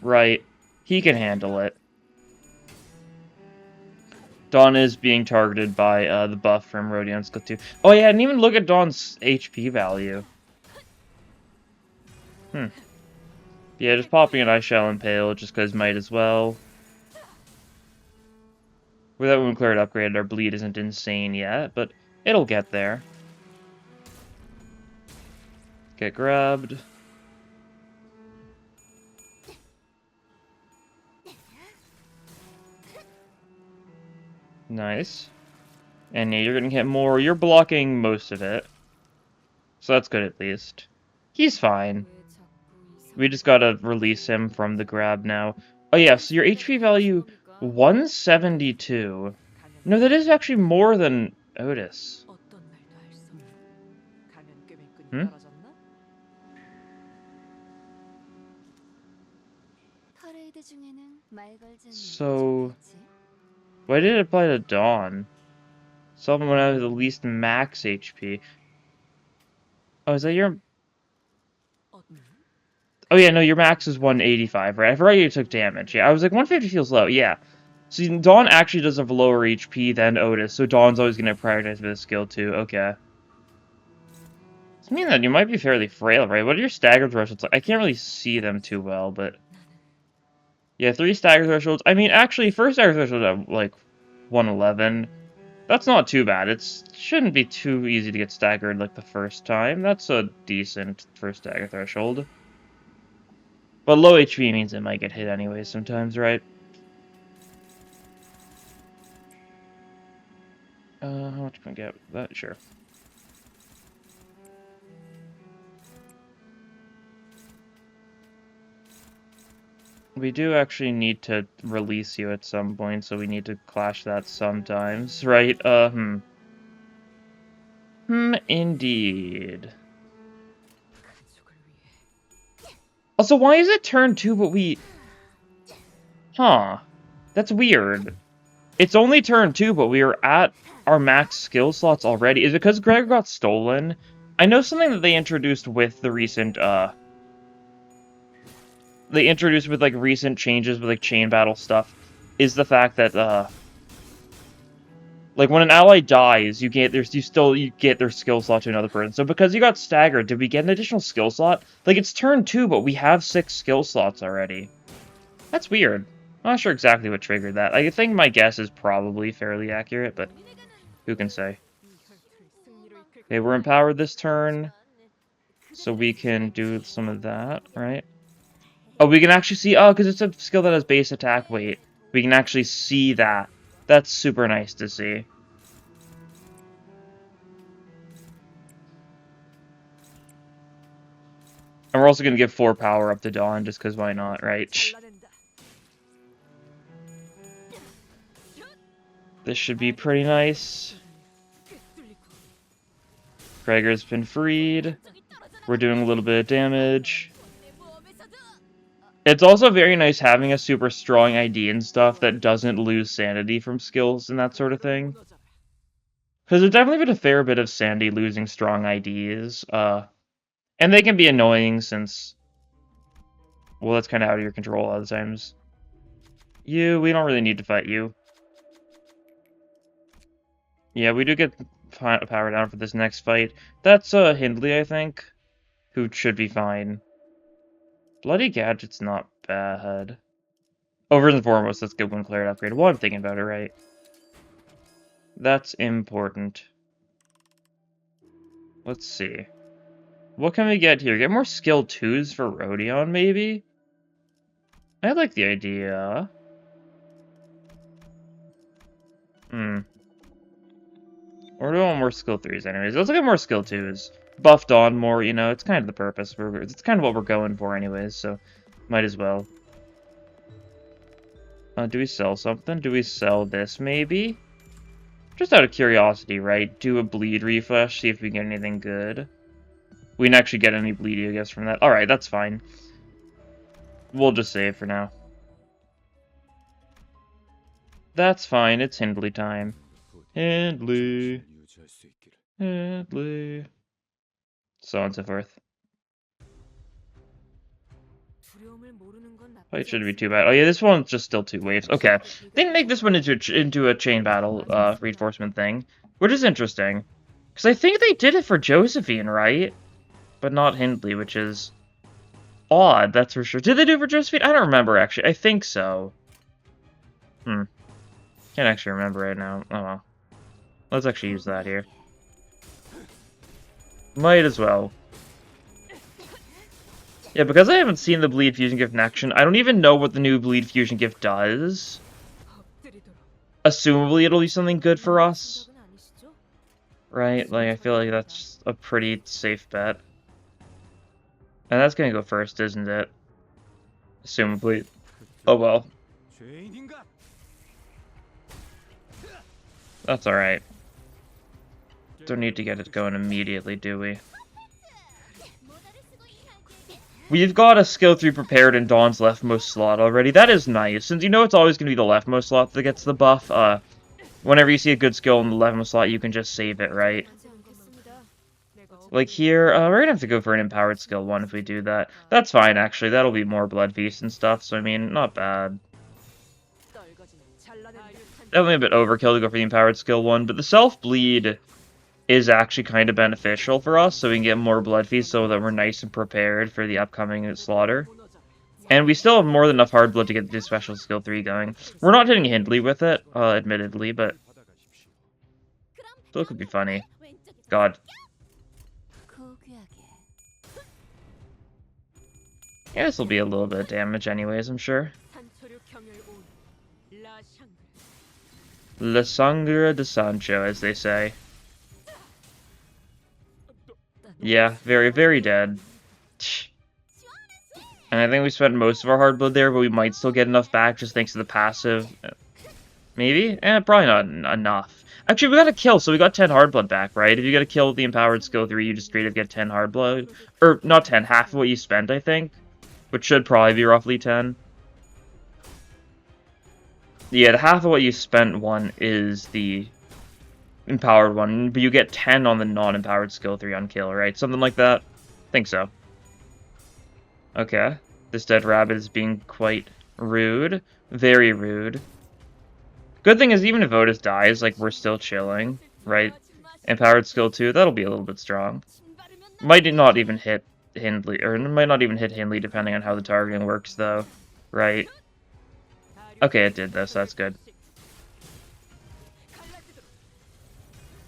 Right. He can handle it. Don is being targeted by the buff from Rhodion's skill 2. Oh yeah, I didn't even look at Don's HP value. Yeah, just popping an Ice Shell Impale just because might as well. Without Wound Clear upgrade, our bleed isn't insane yet, but it'll get there. Get grabbed. Nice. And yeah, you're gonna get more. You're blocking most of it. So that's good at least. He's fine. We just gotta release him from the grab now. Oh yeah, so your HP value, 172. No, that is actually more than Otis. Hmm? So, why did it apply to Dawn? Someone when I have the least max HP. Oh, is that your... Oh yeah, no, your max is 185, right? I forgot you took damage. Yeah, I was like, 150 feels low, yeah. See, Dawn actually does have lower HP than Otis, so Dawn's always going to prioritize with a skill too, okay. Does mean that you might be fairly frail, right? What are your stagger thresholds like? I can't really see them too well, but... Yeah, 3 stagger thresholds. I mean, actually, first stagger threshold at, like, 111. That's not too bad. It shouldn't be too easy to get staggered, like, the first time. That's a decent first stagger threshold. But low HP means it might get hit anyway sometimes, right? How much can I get with that? Sure. We do actually need to release you at some point, so we need to clash that sometimes, right? Indeed. Also, why is it turn 2, but we... Huh. That's weird. It's only turn 2, but we are at our max skill slots already. Is it because Greg got stolen? I know something that they introduced with the recent, They introduced with, like, recent changes with, like, chain battle stuff, is the fact that, like, when an ally dies, you get their skill slot to another person. So because you got staggered, did we get an additional skill slot? Like, it's turn 2, but we have 6 skill slots already. That's weird. I'm not sure exactly what triggered that. I think my guess is probably fairly accurate, but who can say? Okay, we're empowered this turn, so we can do some of that, right? Oh, we can actually see... Oh, because it's a skill that has base attack weight. We can actually see that. That's super nice to see. And we're also going to give 4 power up to Dawn, just because why not, right? This should be pretty nice. Gregor's been freed. We're doing a little bit of damage. It's also very nice having a super strong ID and stuff that doesn't lose sanity from skills and that sort of thing. Because there's definitely been a fair bit of sanity losing strong IDs. And they can be annoying since... Well, that's kind of out of your control a lot of the times. We don't really need to fight you. Yeah, we do get power down for this next fight. That's Hindley, I think, who should be fine. Bloody Gadget's not bad. Oh, first and foremost, let's get one Claret upgrade. Well, I'm thinking about it, right? That's important. Let's see. What can we get here? Get more skill 2s for Rodion, maybe? I like the idea. Or do we want more skill 3s anyways? Let's get more skill 2s. Buffed on more, you know, it's kind of the purpose. It's kind of what we're going for anyways, so might as well. Do we sell something? Do we sell this, maybe? Just out of curiosity, right? Do a bleed refresh, see if we get anything good. We didn't actually get any bleed, I guess, from that. Alright, that's fine. We'll just save for now. That's fine, it's Hindley time. Hindley. Hindley. So on and so forth. Oh, it shouldn't be too bad. Oh yeah, this one's just still 2 waves. Okay. They didn't make this one into a chain battle reinforcement thing, which is interesting. Because I think they did it for Josephine, right? But not Hindley, which is odd, that's for sure. Did they do it for Josephine? I don't remember, actually. I think so. Can't actually remember right now. Oh well. Let's actually use that here. Might as well. Yeah, because I haven't seen the Bleed Fusion Gift in action, I don't even know what the new Bleed Fusion Gift does. Assumably it'll be something good for us. Right? Like, I feel like that's a pretty safe bet. And that's gonna go first, isn't it? Assumably. Oh well. That's alright. Don't need to get it going immediately, do we? We've got a skill 3 prepared in Dawn's leftmost slot already. That is nice. Since you know it's always going to be the leftmost slot that gets the buff, whenever you see a good skill in the leftmost slot, you can just save it, right? Like here, we're going to have to go for an empowered skill 1 if we do that. That's fine, actually. That'll be more Blood Feast and stuff, so I mean, not bad. Definitely a bit overkill to go for the empowered skill 1, but the self-bleed is actually kind of beneficial for us, so we can get more Blood Feast so that we're nice and prepared for the upcoming slaughter. And we still have more than enough hard blood to get this special skill 3 going. We're not hitting Hindley with it, admittedly, but still could be funny. God. Yeah, this will be a little bit of damage anyways, I'm sure. La Sangre de Sancho, as they say. Yeah, very, very dead. And I think we spent most of our hard blood there, but we might still get enough back just thanks to the passive. Maybe? Probably not enough. Actually, we got a kill, so we got 10 hard blood back, right? If you get a kill with the empowered skill 3, you just straight up get 10 hard blood. Or, not 10, half of what you spent, I think. Which should probably be roughly 10. Yeah, the half of what you spent one is the empowered one, but you get 10 on the non-empowered skill 3 on kill, right? Something like that? Think so. Okay. This dead rabbit is being quite rude. Very rude. Good thing is, even if Otis dies, like, we're still chilling, right? Empowered skill 2, that'll be a little bit strong. Might not even hit Hindley, or might not even hit Hindley depending on how the targeting works, though. Right? Okay, it did this, so that's good.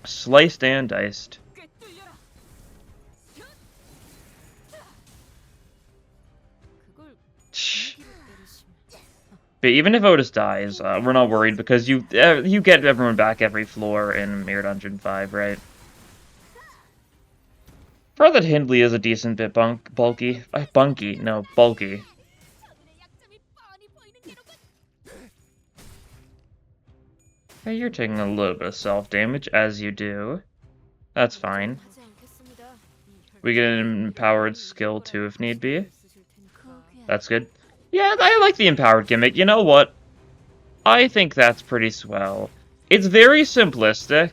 Sliced and diced. But even if Otis dies, we're not worried because you get everyone back every floor in Mirror Dungeon 5, right? Probably that Hindley is a decent bit bulky. Bulky. Okay, you're taking a little bit of self-damage, as you do. That's fine. We get an empowered skill 2 if need be. That's good. Yeah, I like the empowered gimmick. You know what? I think that's pretty swell. It's very simplistic.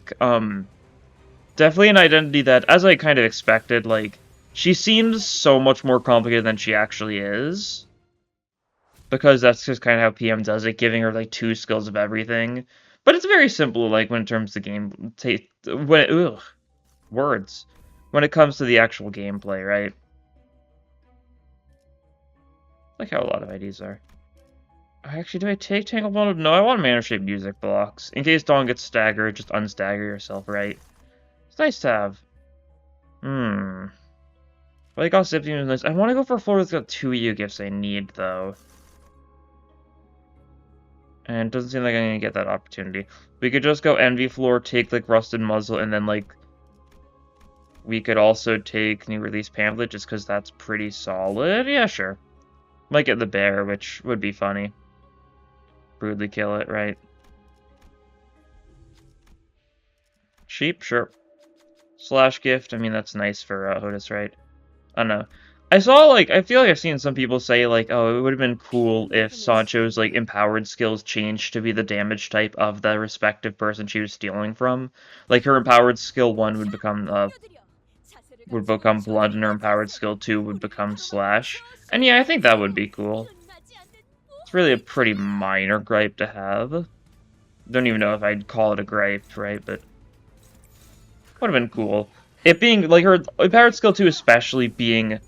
Definitely an identity that, as I kind of expected, like, she seems so much more complicated than she actually is. Because that's just kind of how PM does it, giving her, like, 2 skills of everything. But it's very simple, like, when in terms of the game... words. When it comes to the actual gameplay, right? Like how a lot of IDs are. Actually, do I take Tangled Bond? No, I want mana-shaped music blocks. In case Dawn gets staggered, just unstagger yourself, right? It's nice to have. Well, I got Zipsy is nice. I want to go for a floor that's got 2 EU gifts I need, though. And it doesn't seem like I'm going to get that opportunity. We could just go Envy Floor, take, like, Rusted Muzzle, and then, like... We could also take New Release Pamphlet, just because that's pretty solid. Yeah, sure. Might get the bear, which would be funny. Brutally kill it, right? Sheep? Sure. Slash gift, I mean, that's nice for Otis, right? I don't know. I feel like I've seen some people say, like, oh, it would have been cool if Sancho's, like, empowered skills changed to be the damage type of the respective person she was stealing from. Like, her empowered skill 1 would become Blood, and her empowered skill 2 would become Slash. And yeah, I think that would be cool. It's really a pretty minor gripe to have. Don't even know if I'd call it a gripe, right? But would have been cool. It being, like, her empowered skill 2 especially being,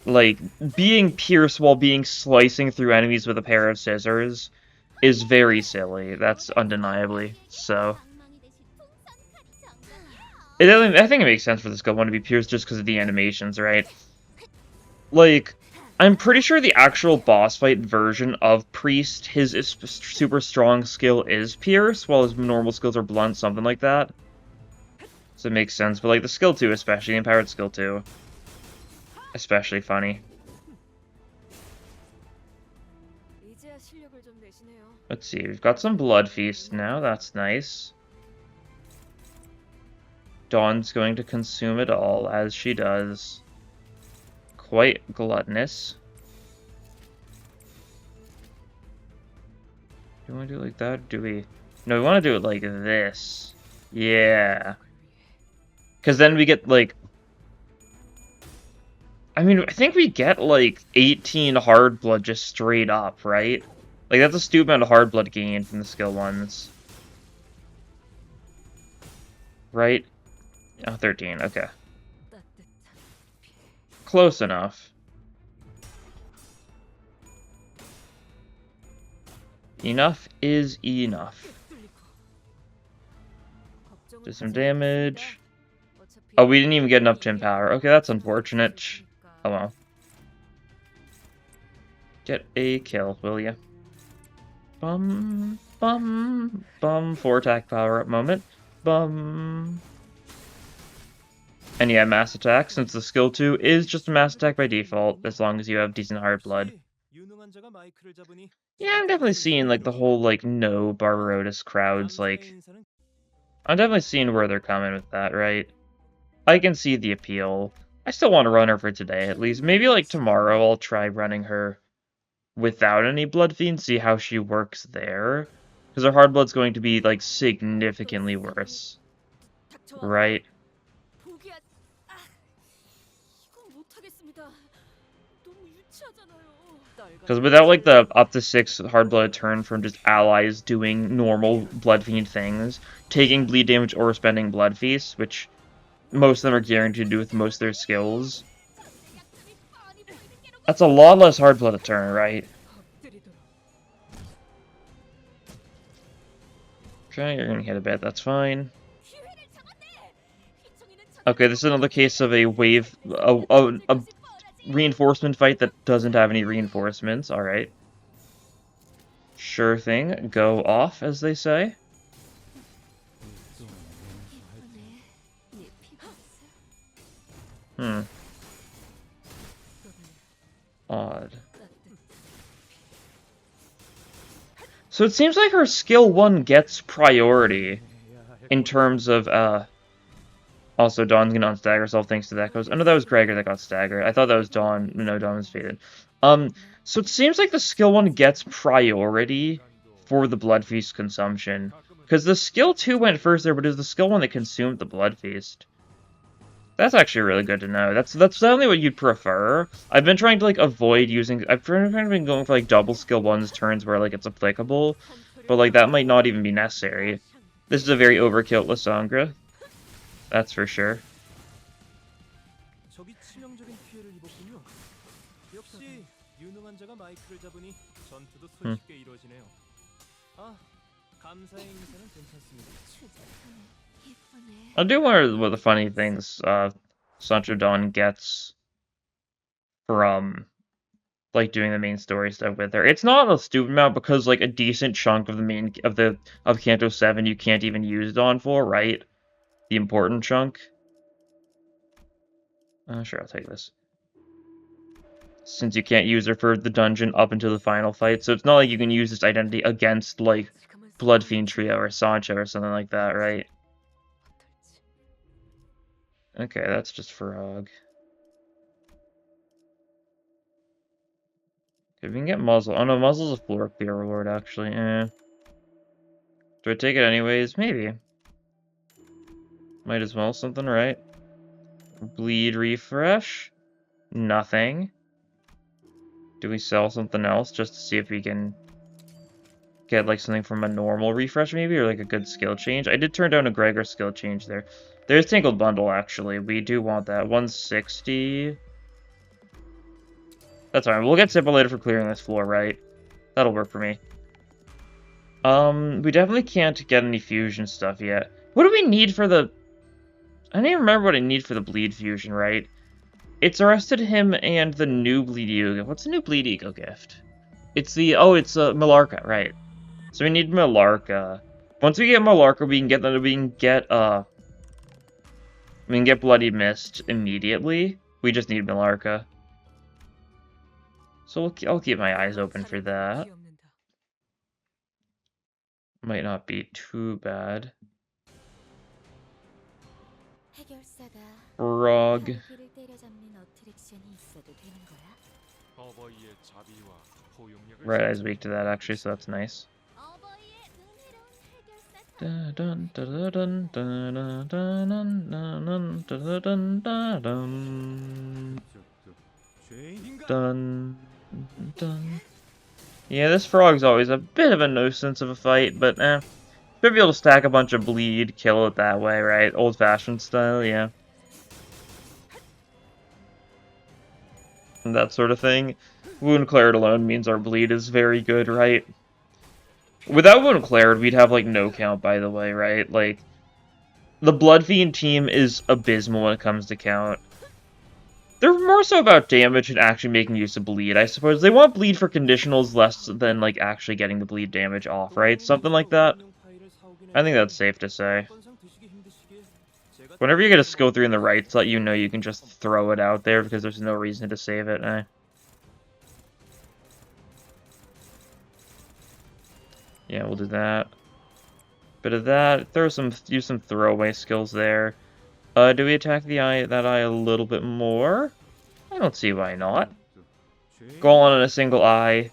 like, being pierced while being slicing through enemies with a pair of scissors is very silly. That's undeniably so. I think it makes sense for this skill 1 to be pierced just because of the animations, right? like, I'm pretty sure the actual boss fight version of Priest, his super strong skill is Pierce, while his normal skills are Blunt, something like that. So it makes sense, but like the skill 2 especially, the Empowered skill 2, especially funny. Let's see, we've got some Blood Feast now, that's nice. Dawn's going to consume it all, as she does. Quite gluttonous. Do we want to do it like that? Do we? No, we want to do it like this. Yeah. Because then we get, like... I mean, I think we get, like, 18 hard blood just straight up, right? Like, that's a stupid amount of hard blood gain from the skill ones. Right? Oh, 13, okay. Close enough. Enough is enough. Do some damage. Oh, we didn't even get enough Tim power. Okay, that's unfortunate. Oh well. Get a kill, will ya? Bum, bum, bum. 4 attack power up moment. Bum. And yeah, mass attack, since the skill 2 is just a mass attack by default, as long as you have decent hard blood. Yeah, I'm definitely seeing, like, the whole, like, no Barbarotis crowds, like... I'm definitely seeing where they're coming with that, right? I can see the appeal. I still want to run her for today, at least. Maybe, like, tomorrow I'll try running her without any Blood Fiend, see how she works there. Because her hard blood's going to be, like, significantly worse. Right? Because without, like, the up to 6 hard blood turn from just allies doing normal Blood Fiend things, taking bleed damage or spending Blood Feast, which most of them are guaranteed to do with most of their skills. That's a lot less hard blood to turn, right? Okay, you're gonna hit a bit, that's fine. Okay, this is another case of a wave, a reinforcement fight that doesn't have any reinforcements, alright. Sure thing, go off, as they say. Odd. So it seems like her skill 1 gets priority in terms of, also, Dawn's gonna unstagger herself thanks to that. Oh, no, that was Gregor that got staggered. I thought that was Dawn. No, Dawn was faded. So it seems like the skill 1 gets priority for the Blood Feast consumption. Because the skill 2 went first there, but it was the skill 1 that consumed the Blood Feast. That's actually really good to know. That's certainly what you'd prefer. I've been trying to, like, avoid using... I've been going for, like, double skill 1's turns where, like, it's applicable. But, like, that might not even be necessary. This is a very overkill Lysandra. That's for sure. I do wonder what the funny things Sancho Don gets from, like, doing the main story stuff with her. It's not a stupid amount because, like, a decent chunk of the of Canto 7 you can't even use Dawn for, right? The important chunk. Sure, I'll take this. Since you can't use her for the dungeon up until the final fight, so it's not like you can use this identity against, like, Blood Fiend Trio or Sancho or something like that, right? Okay, that's just Frog. Okay, we can get Muzzle. Oh no, Muzzle's a floor clear reward, actually. Do I take it anyways? Maybe. Might as well, something, right? Bleed refresh? Nothing. Do we sell something else just to see if we can get, like, something from a normal refresh, maybe? Or, like, a good skill change? I did turn down a Gregor skill change there. There's Tangled Bundle, actually. We do want that. 160. That's fine. We'll get Simple later for clearing this floor, right? That'll work for me. We definitely can't get any fusion stuff yet. What do we need for the... I don't even remember what I need for the bleed fusion, right? It's arrested him and the new Bleed Ego. What's the new Bleed Ego gift? It's the... Oh, it's Malarca, right. So we need Malarca. Once we get Malarca, we can get Bloody Mist immediately. We just need Malarca. So I'll keep my eyes open for that. Might not be too bad. Frog. Red Eye's weak to that, actually, so that's nice. Dun. Yeah, this frog's always a bit of a nuisance of a fight, but should be able to stack a bunch of bleed, kill it that way, right? Old-fashioned style, yeah. And that sort of thing. Wound Cleared alone means our bleed is very good, right? Without Wound Cleared, we'd have, like, no count, by the way, right? Like, the Blood Fiend team is abysmal when it comes to count. They're more so about damage and actually making use of bleed, I suppose. They want bleed for conditionals less than, like, actually getting the bleed damage off, right? Something like that. I think that's safe to say. Whenever you get a skill 3 in the right slot, you know you can just throw it out there because there's no reason to save it, Yeah, we'll do that. Bit of that. Use some throwaway skills there. Do we attack that eye a little bit more? I don't see why not. Go on in a single eye.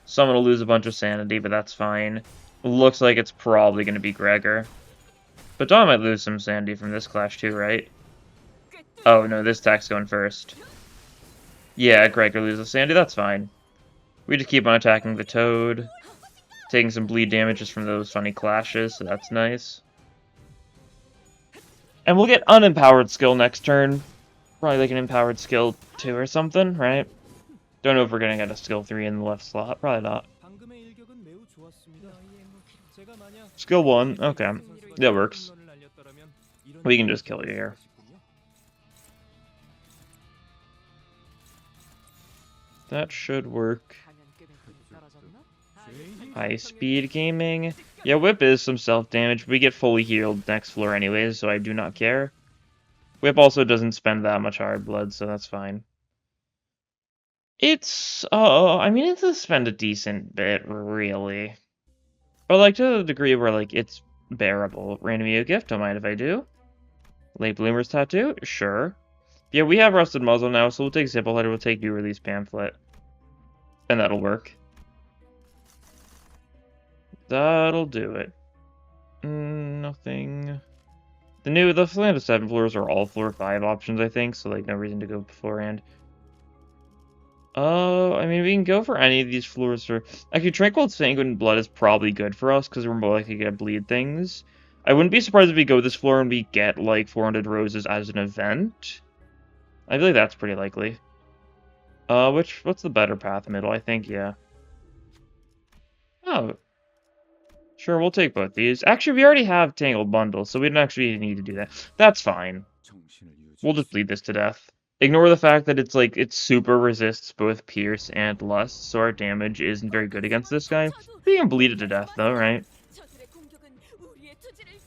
Someone will lose a bunch of sanity, but that's fine. Looks like it's probably going to be Gregor. But Don might lose some sanity from this clash too, right? Oh no, this attack's going first. Yeah, Gregor loses sanity, that's fine. We just keep on attacking the Toad. Taking some bleed damages from those funny clashes, so that's nice. And we'll get unempowered skill next turn. Probably like an empowered skill 2 or something, right? Don't know if we're gonna get a skill 3 in the left slot. Probably not. Skill 1, okay. That works. We can just kill you here. That should work. High speed gaming. Yeah, Whip is some self-damage. We get fully healed next floor anyways, so I do not care. Whip also doesn't spend that much hard blood, so that's fine. It's, I mean, it does spend a decent bit, really. But, like, to the degree where, like, it's bearable. Random you a gift, don't mind if I do. Late Bloomer's Tattoo? Sure. Yeah, we have Rusted Muzzle now, so we'll take Zipplehead, we'll take New Release Pamphlet. And that'll work. That'll do it. Nothing. The Land of 7 floors are all floor 5 options, I think, so, like, no reason to go beforehand. I mean, we can go for any of these floors for... Actually, Tranquil Sanguine Blood is probably good for us, because we're more likely to get bleed things. I wouldn't be surprised if we go this floor and we get, like, 400 Roses as an event. I feel like that's pretty likely. What's the better path? Middle, I think, yeah. Oh. Sure, we'll take both these. Actually, we already have Tangled Bundle, so we don't actually need to do that. That's fine. We'll just bleed this to death. Ignore the fact that it super resists both Pierce and Lust, so our damage isn't very good against this guy. We can bleed it to death, though, right?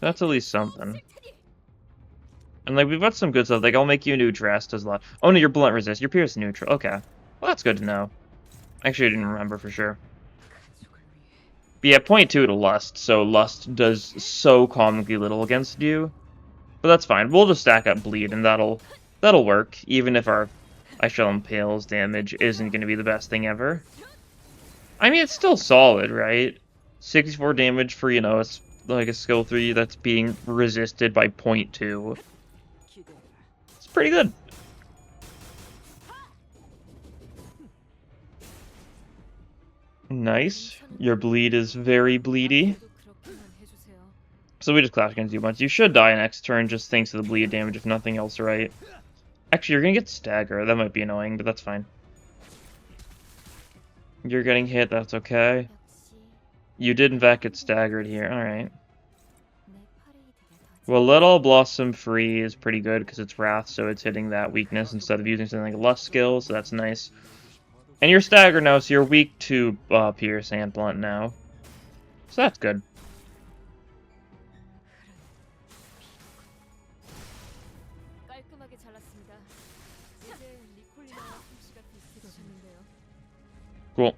That's at least something. And, like, we've got some good stuff. Like, I'll make you a new dress, does a lot. Oh, no, you're blunt resist. You're Pierce neutral. Okay. Well, that's good to know. Actually, I didn't remember for sure. But yeah, 0.2 to Lust, so Lust does so comically little against you. But that's fine. We'll just stack up Bleed, and that'll work, even if our I Shall Impale's damage isn't going to be the best thing ever. I mean, it's still solid, right? 64 damage for, you know, like a skill 3 that's being resisted by 0.2. It's pretty good. Nice. Your bleed is very bleedy. So we just clash against you once. You should die next turn just thanks to the bleed damage, if nothing else, right? Actually, you're gonna get stagger. That might be annoying, but that's fine. You're getting hit, that's okay. You did in fact get staggered here, alright. Well, Let All Blossom free is pretty good because it's Wrath, so it's hitting that weakness instead of using something like Lust skill, so that's nice. And you're staggered now, so you're weak to Pierce and Blunt now. So that's good. Cool.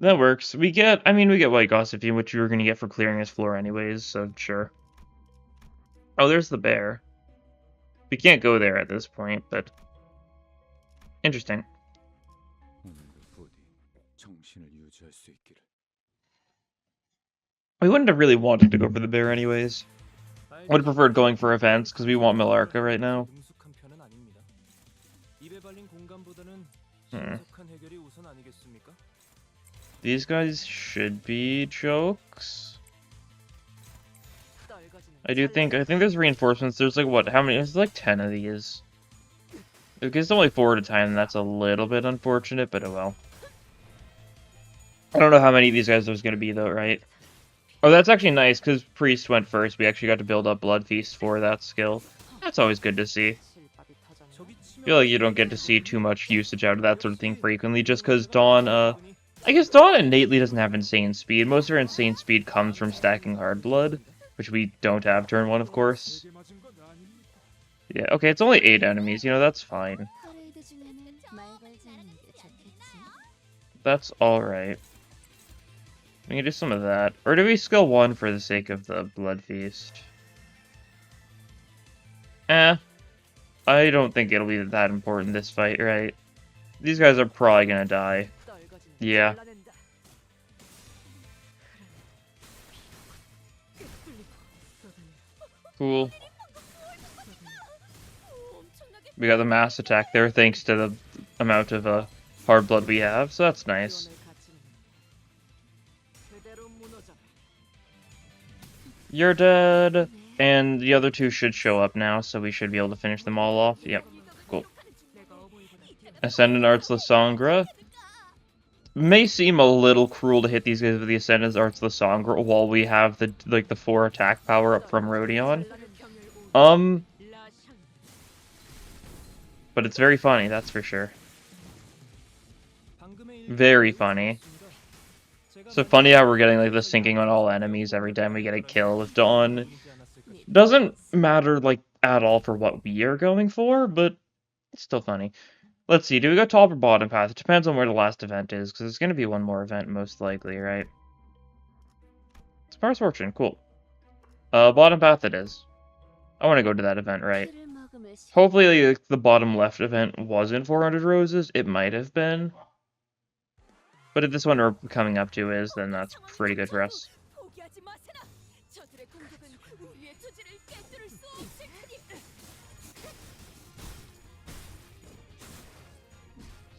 That works. We get White Gossipine, which you were gonna get for clearing his floor anyways, so sure. Oh, there's the bear. We can't go there at this point, but interesting. We wouldn't have really wanted to go for the bear anyways. I would have preferred going for events, because we want Millarca right now. These guys should be jokes. I think there's reinforcements. There's like, what, how many? There's like 10 of these. It's only 4 at a time, and that's a little bit unfortunate, but oh well. I don't know how many of these guys there's going to be, though, right? Oh, that's actually nice, because Priest went first. We actually got to build up Blood Feast for that skill. That's always good to see. I feel like you don't get to see too much usage out of that sort of thing frequently, just because Dawn, I guess Dawn innately doesn't have insane speed. Most of her insane speed comes from stacking Hard Blood, which we don't have turn 1, of course. Yeah, okay, it's only 8 enemies, that's fine. That's alright. We can do some of that. Or do we skill 1 for the sake of the Blood Feast? I don't think it'll be that important this fight, right? These guys are probably gonna die. Yeah. Cool. We got the mass attack there thanks to the amount of hard blood we have, so that's nice. You're dead, and the other 2 should show up now, so we should be able to finish them all off. Yep, cool. Ascendant Arts Lysandra. May seem a little cruel to hit these guys with the Ascendant Arts Lysandra while we have the 4 attack power up from Rodion. But it's very funny, that's for sure. Very funny. So funny how we're getting like the sinking on all enemies every time we get a kill with Dawn. Doesn't matter like at all for what we are going for, but it's still funny. Let's see, do we go top or bottom path? It depends on where the last event is, because it's going to be one more event most likely, right? Sparse Fortune, cool. Bottom path it is. I want to go to that event, right? Hopefully like, the bottom left event wasn't 400 roses. It might have been. But if this one we're coming up to is, then that's pretty good for us.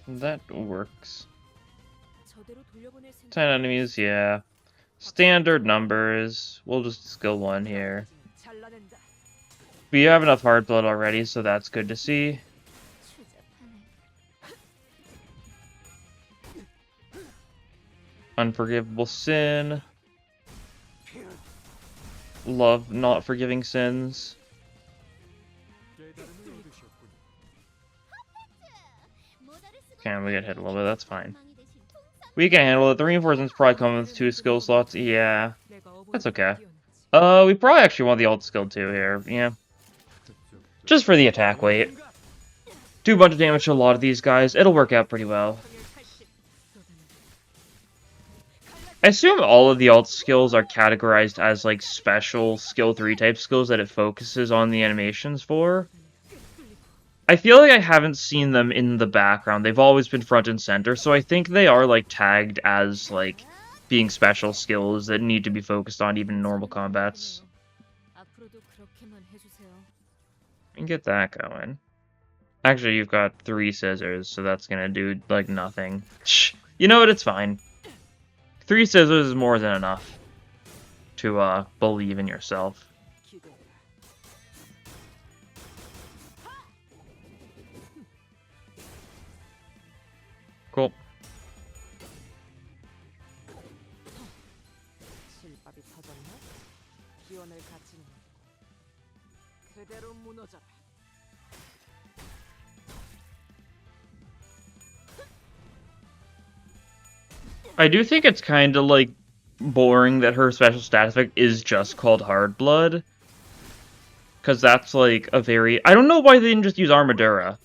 That works. 10 enemies, yeah. Standard numbers. We'll just skill 1 here. We have enough hard blood already, so that's good to see. Unforgivable sin. Love not forgiving sins. Okay, we get hit a little bit, that's fine. We can handle it. The reinforcements probably come with 2 skill slots. Yeah, that's okay. We probably actually want the alt skill too here. Yeah. Just for the attack weight. Do a bunch of damage to a lot of these guys. It'll work out pretty well. I assume all of the alt skills are categorized as like special skill 3 type skills that it focuses on the animations for. I feel like I haven't seen them in the background. They've always been front and center, so I think they are like tagged as like being special skills that need to be focused on even in normal combats. And get that going. Actually, you've got 3 scissors, so that's gonna do like nothing. Shh. You know what? It's fine. 3 scissors is more than enough to believe in yourself. Cool. I do think it's kind of, like, boring that her special stat effect is just called Hard Blood. Because that's, like, a very... I don't know why they didn't just use Armadura.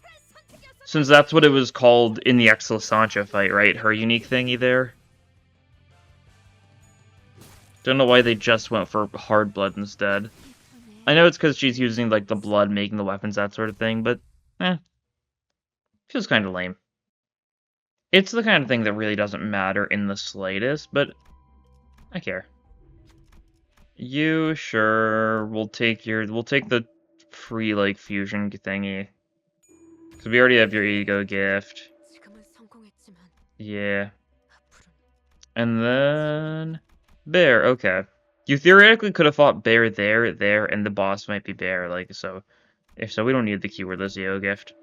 Since that's what it was called in the Exilus Sancho fight, right? Her unique thingy there. Don't know why they just went for Hard Blood instead. I know it's because she's using, like, the blood, making the weapons, that sort of thing, but... feels kind of lame. It's the kind of thing that really doesn't matter in the slightest, but I care. You, sure, we'll take the free, like, fusion thingy. Because we already have your ego gift. Yeah. And then... Bear, okay. You theoretically could have fought Bear there, and the boss might be Bear, like, so... If so, we don't need the keywordless ego gift.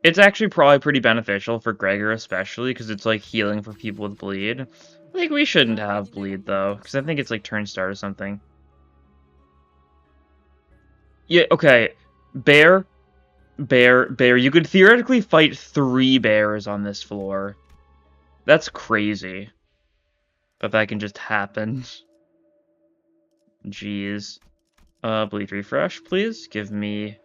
It's actually probably pretty beneficial for Gregor especially, because it's like healing for people with bleed. I think we shouldn't have bleed though, because I think it's like turn start or something. Yeah, okay. Bear, you could theoretically fight 3 bears on this floor. That's crazy. But that can just happen. Jeez. Bleed refresh, please. Give me...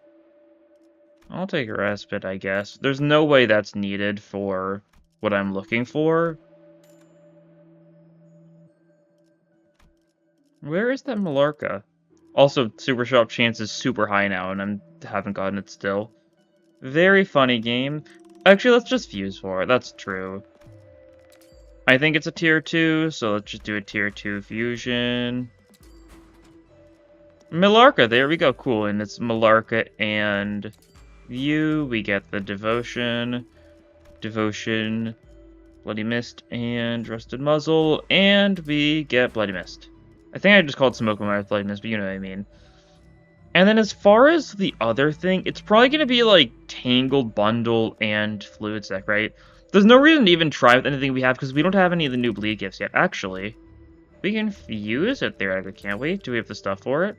I'll take a respite, I guess. There's no way that's needed for what I'm looking for. Where is that Malarca? Also, Super Shop chance is super high now, and I haven't gotten it still. Very funny game. Actually, let's just fuse for it. That's true. I think it's a tier 2, so let's just do a tier 2 fusion. Malarca, there we go. Cool, and it's Malarca and... View, we get the Devotion, Bloody Mist, and Rusted Muzzle, and we get Bloody Mist. I think I just called Smoke on my Bloody Mist, but you know what I mean. And then as far as the other thing, it's probably going to be like Tangled Bundle and Fluid Sec, right? There's no reason to even try with anything we have, because we don't have any of the new bleed gifts yet. Actually, we can fuse it theoretically, can't we? Do we have the stuff for it?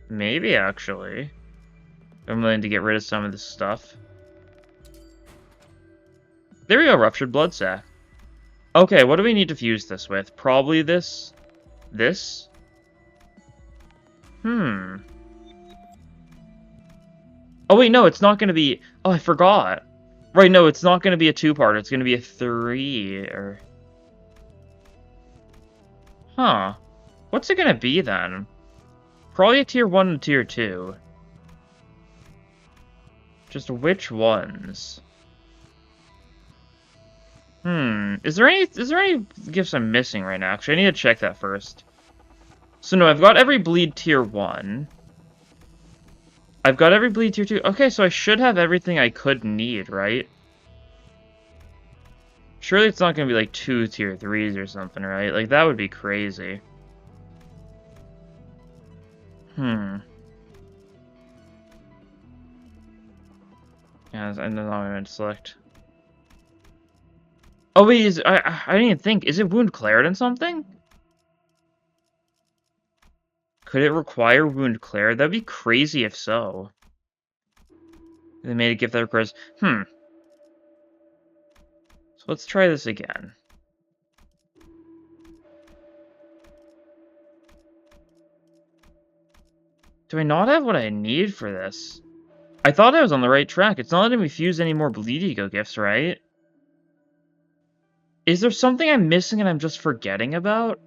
Maybe, actually. I'm willing to get rid of some of this stuff. There we go, Ruptured Blood Sac. Okay, what do we need to fuse this with? Probably this? This? Oh wait, no, it's not going to be... Oh, I forgot. Right, no, it's not going to be a 2-part. It's going to be a 3, or... Huh. What's it going to be, then? Probably a tier 1 and tier 2. Just which ones? Is there any gifts I'm missing right now? Actually, I need to check that first. So no, I've got every bleed tier 1. I've got every bleed tier 2. Okay, so I should have everything I could need, right? Surely it's not gonna be like 2 tier 3s or something, right? Like, that would be crazy. Yeah, I don't know what I'm going to select. Oh wait, I didn't even think. Is it Wound Claret and something? Could it require Wound Claret? That'd be crazy if so. They made a gift that requires... So let's try this again. Do I not have what I need for this? I thought I was on the right track. It's not letting me fuse any more Bleed Ego gifts, right? Is there something I'm missing and I'm just forgetting about?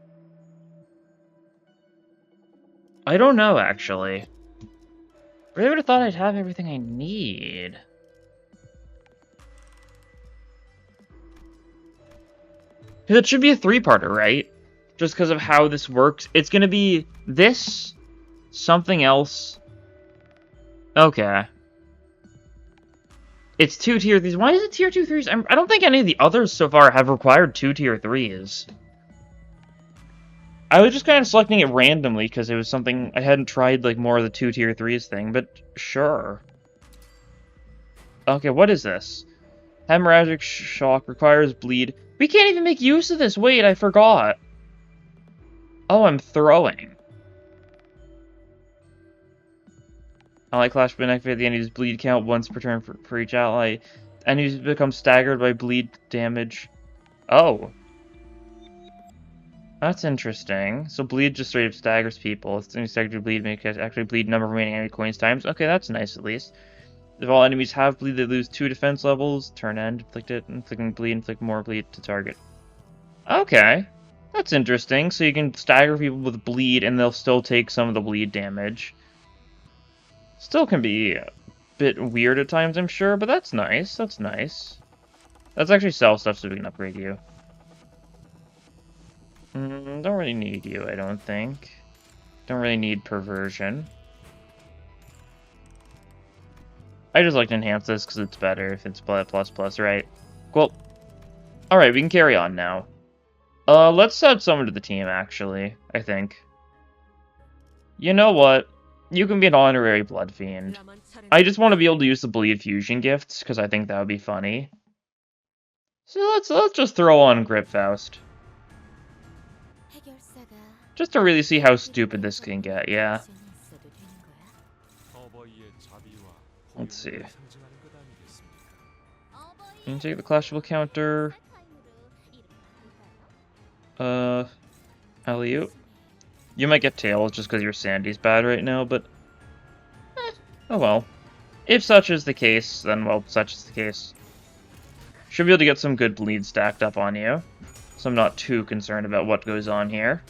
I don't know, actually. I really would have thought I'd have everything I need. Because it should be a 3-parter, right? Just because of how this works. It's going to be this, something else. Okay. It's 2 tier 3s. Why is it tier 2 3s? I don't think any of the others so far have required 2 tier 3s. I was just kind of selecting it randomly because it was something I hadn't tried, like, more of the 2 tier 3s thing, but sure. Okay, what is this? Hemorrhagic shock requires bleed. We can't even make use of this. Wait, I forgot. Oh, I'm throwing. Ally Clash been activated. The enemy's bleed count once per turn for each ally. Enemies become staggered by bleed damage. Oh. That's interesting. So bleed just straight up staggers people. It's staggered to bleed makes actually bleed number of remaining enemy coins times. Okay, that's nice at least. If all enemies have bleed, they lose 2 defense levels. Turn end, inflicting bleed, inflict more bleed to target. Okay. That's interesting. So you can stagger people with bleed and they'll still take some of the bleed damage. Still can be a bit weird at times, I'm sure, but that's nice. That's nice. Let's actually sell stuff so we can upgrade you. Don't really need you, I don't think. Don't really need perversion. I just like to enhance this because it's better if it's plus, right? Cool. Alright, we can carry on now. Let's add someone to the team, actually, I think. You know what? You can be an honorary Blood Fiend. I just want to be able to use the Bleed Fusion gifts, because I think that would be funny. So let's just throw on Grip Faust. Just to really see how stupid this can get, yeah. Let's see. You can take the Clashable counter. Alley-oop. You might get Tails just because your Sandy's bad right now, but... oh well. If such is the case, then, well, such is the case. Should be able to get some good bleed stacked up on you. So I'm not too concerned about what goes on here.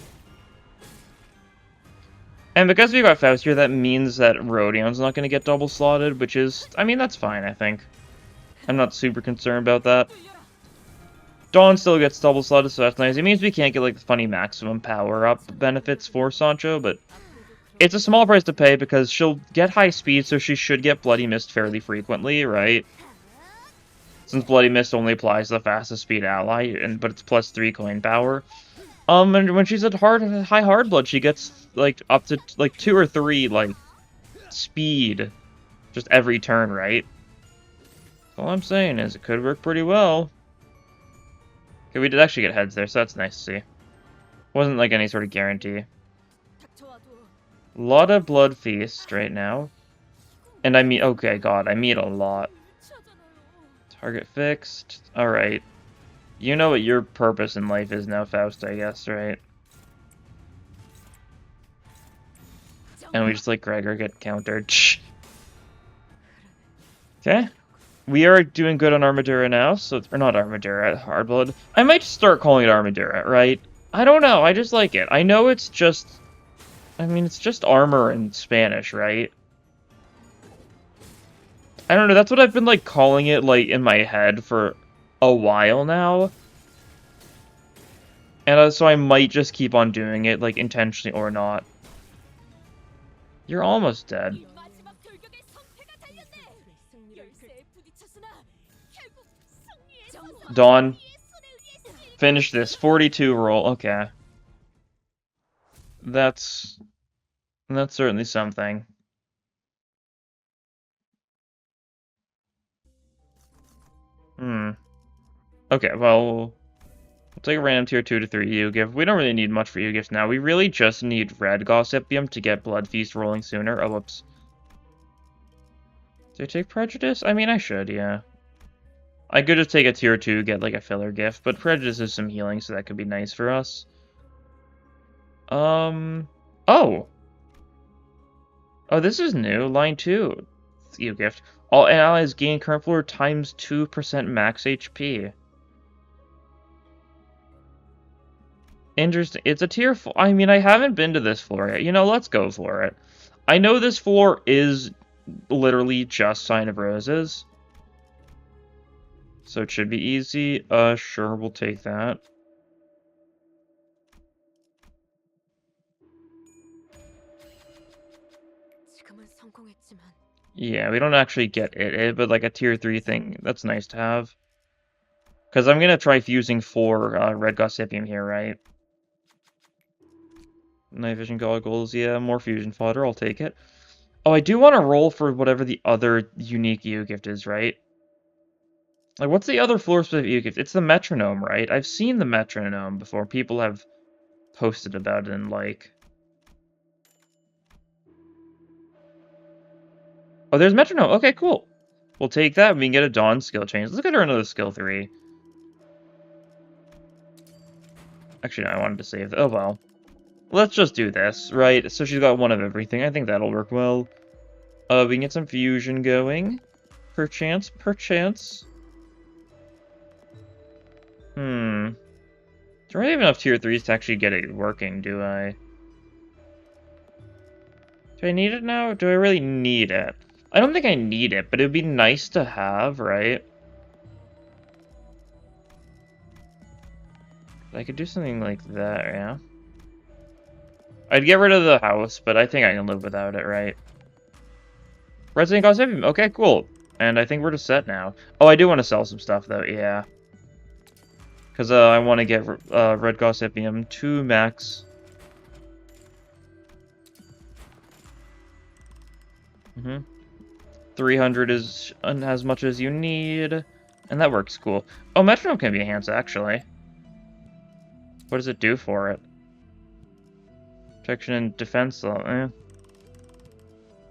And because we got Faust here, that means that Rhodion's not going to get double slotted, which is... I mean, that's fine, I think. I'm not super concerned about that. Dawn still gets double slotted, so that's nice. It means we can't get, like, the funny maximum power-up benefits for Sancho, but... it's a small price to pay because she'll get high speed, so she should get Bloody Mist fairly frequently, right? Since Bloody Mist only applies to the fastest speed ally, but it's plus 3 coin power. And when she's at high hard blood, she gets, like, up to, like, 2 or 3, like, speed just every turn, right? All I'm saying is it could work pretty well. Okay, we did actually get heads there, so that's nice to see. Wasn't, like, any sort of guarantee. A lot of Blood Feast right now. And I mean, okay, God, I mean a lot. Target fixed. Alright. You know what your purpose in life is now, Faust, I guess, right? And we just let Gregor get countered. Okay. We are doing good on Armadura now, so... or not Armadura, Hardblood. I might start calling it Armadura, right? I don't know, I just like it. I know it's just... I mean, it's just armor in Spanish, right? I don't know, that's what I've been, like, calling it, like, in my head for a while now. And so I might just keep on doing it, like, intentionally or not. You're almost dead. Dawn. Finish this. 42 roll. Okay. That's certainly something. Okay, well, we'll take a random tier 2 to 3 EU gift. We don't really need much for EU gifts now. We really just need red Gossipium to get Blood Feast rolling sooner. Oh, whoops. Do I take Prejudice? I mean, I should, yeah. I could just take a tier 2, get like a filler gift, but Prejudice is some healing, so that could be nice for us. Oh! Oh, this is new. Line 2. EU gift. All allies gain current floor times 2% max HP. Interesting. It's a tier 4. I mean, I haven't been to this floor yet. You know, let's go for it. I know this floor is literally just Sign of Roses. So it should be easy. Sure, we'll take that. Yeah, we don't actually get it, but like a tier 3 thing, that's nice to have. Because I'm going to try fusing 4 red Gossipium here, right? Night vision goggles, yeah, more fusion fodder, I'll take it. Oh, I do want to roll for whatever the other unique EU gift is, right? Like, what's the other floor-specific EU gift? It's the metronome, right? I've seen the metronome before. People have posted about it and, like... Oh, there's Metronome. Okay, cool. We'll take that. We can get a Dawn skill change. Let's get her another skill 3. Actually, no, I wanted to save. Oh, well. Let's just do this, right? So she's got one of everything. I think that'll work well. We can get some fusion going. Perchance, perchance. Do I really have enough tier 3s to actually get it working, do I? Do I need it now? Do I really need it? I don't think I need it, but it would be nice to have, right? I could do something like that, yeah? I'd get rid of the house, but I think I can live without it, right? Resident Gaussium, okay, cool. And I think we're just set now. Oh, I do want to sell some stuff, though, yeah. Because I want to get Red Gaussium to max. 300 is as much as you need. And that works cool. Oh, Metronome can be enhanced, actually. What does it do for it? Protection and defense,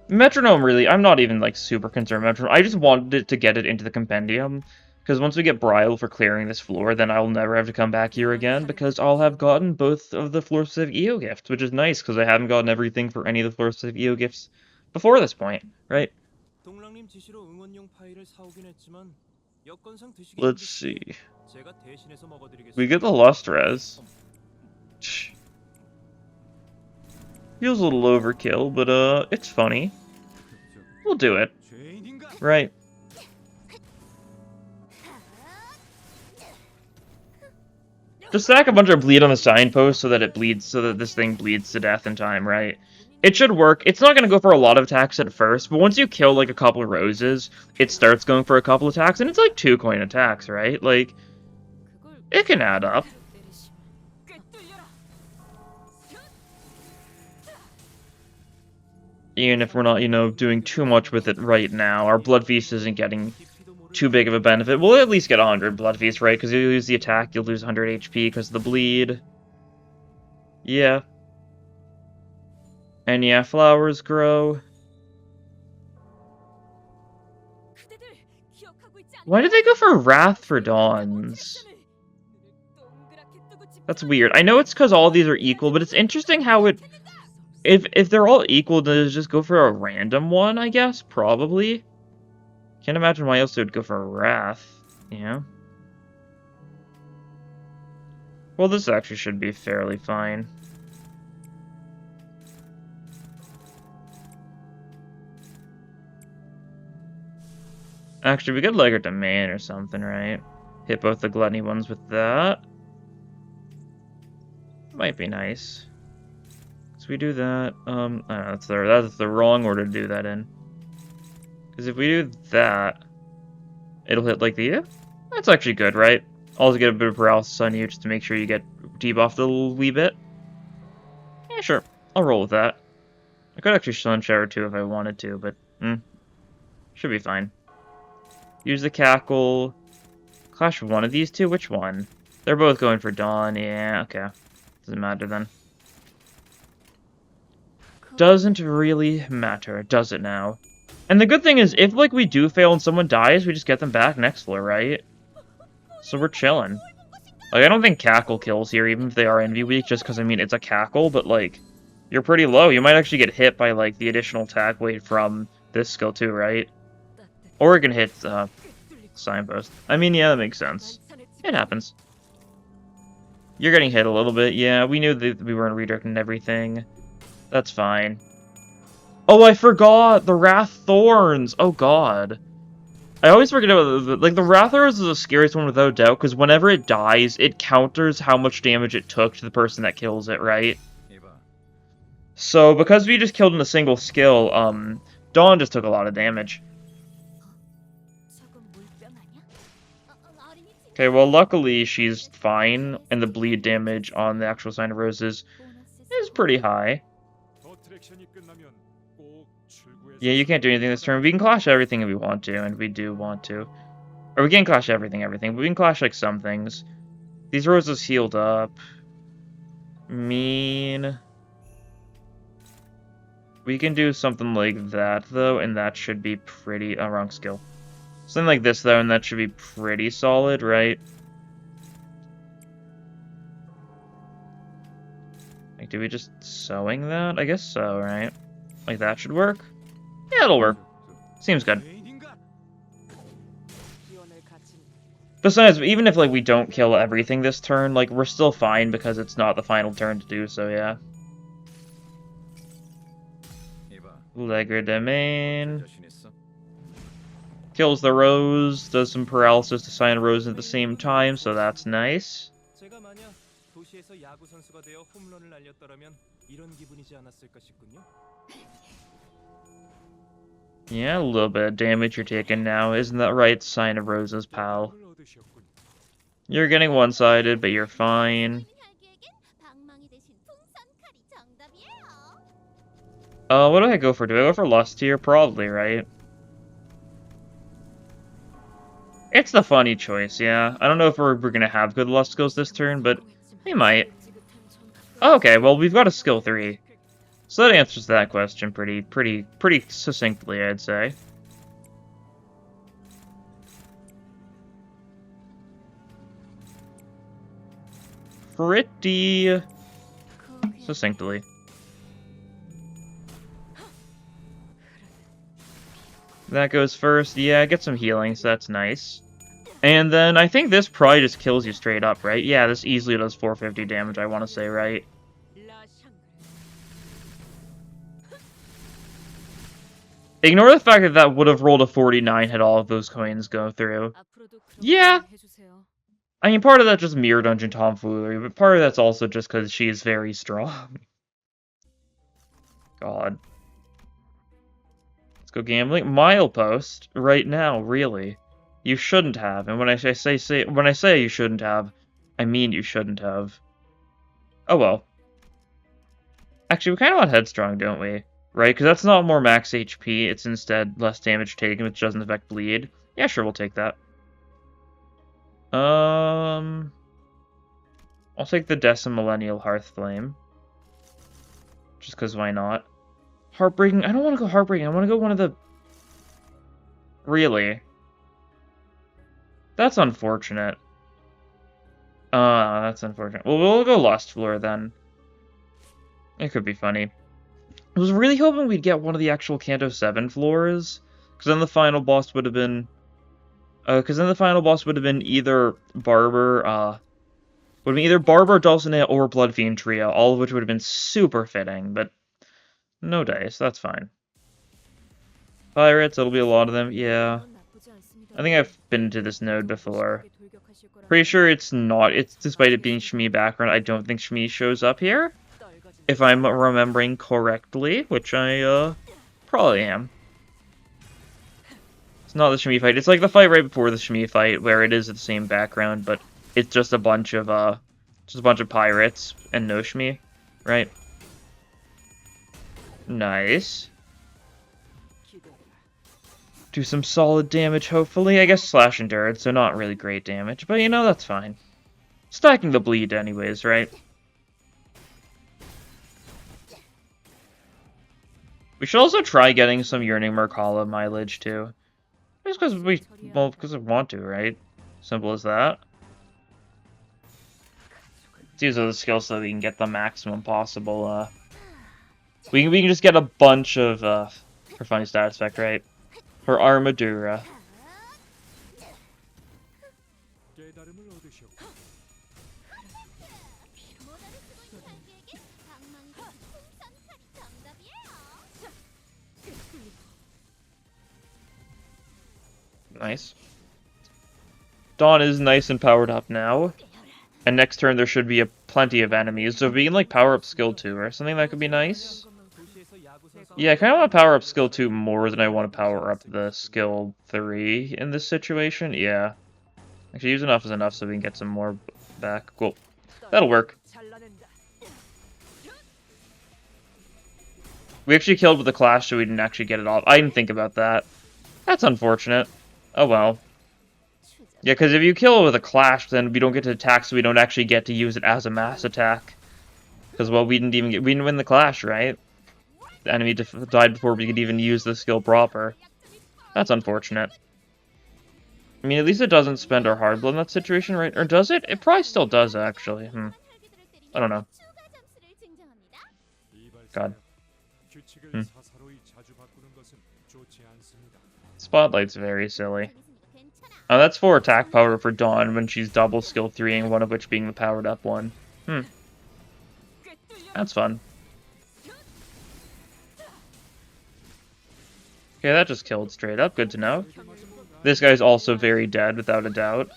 Metronome, really, I'm not even, like, super concerned with Metronome. I just wanted it to get it into the compendium. Because once we get Brile for clearing this floor, then I'll never have to come back here again, because I'll have gotten both of the floor-specific EO gifts, which is nice, because I haven't gotten everything for any of the floor-specific EO gifts before this point, right? Let's see. We get the Lust Res. Feels a little overkill, but it's funny. We'll do it. Right. Just stack a bunch of bleed on the signpost so that it bleeds, so that this thing bleeds to death in time, right? It should work. It's not going to go for a lot of attacks at first, but once you kill, like, a couple of roses, it starts going for a couple attacks, and it's like 2 coin attacks, right? Like, it can add up. Even if we're not, you know, doing too much with it right now. Our Blood Feast isn't getting too big of a benefit. We'll at least get 100 Blood Feast, right? Because you lose the attack, you'll lose 100 HP because of the bleed. Yeah. And yeah, flowers grow. Why did they go for Wrath for Dawns? That's weird. I know it's because all these are equal, but it's interesting how it... If they're all equal, does it just go for a random one, I guess? Probably. Can't imagine why else they would go for a Wrath. Yeah. Well, this actually should be fairly fine. Actually, we could leg her to main or something, right? Hit both the Gluttony ones with that. Might be nice. So we do that. I don't know, that's the wrong order to do that in. Because if we do that, it'll hit like the... That's actually good, right? Also get a bit of paralysis on you just to make sure you get debuffed a little wee bit. Yeah, sure. I'll roll with that. I could actually Sun Shower too if I wanted to, but... should be fine. Use the Cackle. Clash one of these two? Which one? They're both going for Dawn. Yeah, okay. Doesn't matter then. Doesn't really matter, does it now? And the good thing is, if, like, we do fail and someone dies, we just get them back next floor, right? So we're chilling. Like, I don't think Cackle kills here, even if they are Envy weak, just because, I mean, it's a Cackle, but, like, you're pretty low. You might actually get hit by, like, the additional attack weight from this skill too, right? Or it can hit, Signpost. I mean, yeah, that makes sense. It happens. You're getting hit a little bit, yeah. We knew that we weren't redirecting everything. That's fine. Oh, I forgot! The Wrath Thorns! Oh, God. I always forget about like, the Wrath Thorns is the scariest one without doubt, because whenever it dies, it counters how much damage it took to the person that kills it, right? So, because we just killed in a single skill, Dawn just took a lot of damage. Okay, well, luckily she's fine, and the bleed damage on the actual Sign of Roses is pretty high. Yeah, you can't do anything this turn. We can clash everything if we want to, and we do want to. Or we can't clash everything, but we can clash, like, some things. These roses healed up. Mean. We can do something like that, though, and that should be pretty... Oh, wrong skill. Something like this, though, and that should be pretty solid, right? Like, do we just sewing that? I guess so, right? Like, that should work? Yeah, it'll work. Seems good. Besides, even if, like, we don't kill everything this turn, like, we're still fine because it's not the final turn to do so, yeah. Legerdemain. Kills the Rose, does some paralysis to Sign Rose at the same time, so that's nice. Yeah, a little bit of damage you're taking now. Isn't that right, Sign of Roses, pal? You're getting one-sided, but you're fine. What do I go for? Do I go for Lust here? Probably, right? It's the funny choice, yeah. I don't know if we're gonna have good Lust skills this turn, but we might. Oh, okay, well, we've got a skill 3. So that answers that question pretty succinctly, I'd say. Pretty succinctly. That goes first. Yeah, get some healing, so that's nice. And then I think this probably just kills you straight up, right? Yeah, this easily does 450 damage, I want to say, right? Ignore the fact that that would have rolled a 49 had all of those coins go through. Yeah. I mean, part of that's just Mirror Dungeon tomfoolery, but part of that's also just because she is very strong. God. Let's go gambling. Milepost right now, really. You shouldn't have. And when I say you shouldn't have, I mean you shouldn't have. Oh well. Actually, we kind of want Headstrong, don't we? Right? Because that's not more max HP, it's instead less damage taken, which doesn't affect bleed. Yeah, sure, we'll take that. I'll take the Decimillennial Hearthflame. Just because why not? Heartbreaking? I don't want to go Heartbreaking, I want to go one of the... Really? That's unfortunate. That's unfortunate. Well, we'll go Lust Floor then. It could be funny. I was really hoping we'd get one of the actual Kanto 7 floors, because then the final boss would have been... either Barber, Dulcinea, or Blood Fiend Trio, all of which would have been super fitting, but no dice, that's fine. Pirates, it'll be a lot of them, yeah. I think I've been to this node before. Pretty sure it's not, despite it being Shmi background, I don't think Shmi shows up here. If I'm remembering correctly, which I, probably am. It's not the Shmi fight, it's like the fight right before the Shmi fight, where it is the same background, but it's just a bunch of pirates and no Shmi, right? Nice. Do some solid damage, hopefully. I guess Slash Endurance, so not really great damage, but you know, that's fine. Stacking the bleed anyways, right? We should also try getting some Yearning Merkala mileage, too. Just because because we want to, right? Simple as that. Let's use those skills so that we can get the maximum possible, we can just get a bunch of, for funny stat effect, right? Her Armadura. Nice. Dawn is nice and powered up now. And next turn there should be plenty of enemies, so if we can like power up skill 2 or something, that could be nice. Yeah, I kind of want to power up skill 2 more than I want to power up the skill 3 in this situation. Yeah. Actually, use enough is enough so we can get some more back. Cool. That'll work. We actually killed with the Clash, so we didn't actually get it off. I didn't think about that. That's unfortunate. Oh well. Yeah, because if you kill with a Clash, then we don't get to attack, so we don't actually get to use it as a mass attack. Because, well, we didn't win the Clash, right? the enemy died before we could even use the skill proper. That's unfortunate. I mean, at least it doesn't spend our hard blood in that situation, right? Or does it? It probably still does, actually. I don't know. God. Spotlight's very silly. Oh, that's 4 attack power for Dawn when she's double skill 3ing, one of which being the powered up one. That's fun. Okay, that just killed straight up. Good to know. This guy's also very dead, without a doubt.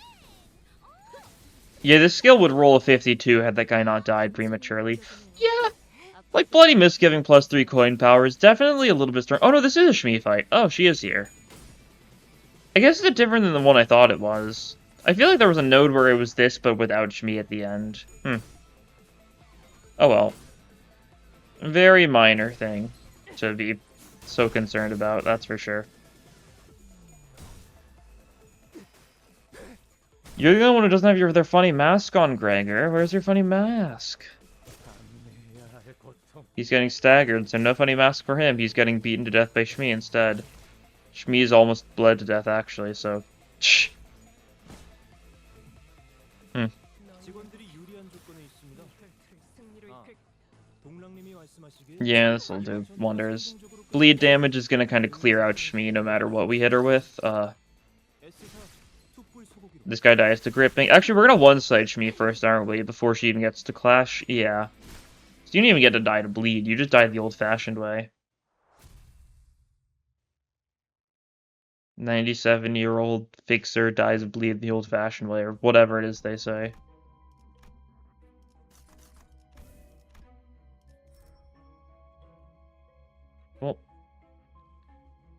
Yeah, this skill would roll a 52 had that guy not died prematurely. Yeah, like Bloody Misgiving plus 3 coin power is definitely a little bit strong. Oh no, this is a Shmi fight. Oh, she is here. I guess it's different than the one I thought it was. I feel like there was a node where it was this, but without Shmi at the end. Oh well. Very minor thing to be so concerned about, that's for sure. You're the only one who doesn't have their funny mask on, Gregor. Where's your funny mask? He's getting staggered, so no funny mask for him. He's getting beaten to death by Shmi instead. Shmi's almost bled to death, actually, so... Yeah, this'll do wonders. Bleed damage is gonna kind of clear out Shmi no matter what we hit her with. This guy dies to gripping. Actually, we're gonna one-side Shmi first, aren't we? Before she even gets to clash? Yeah. So you didn't even get to die to bleed. You just died the old-fashioned way. 97-year-old fixer dies of bleed the old-fashioned way, or whatever it is they say.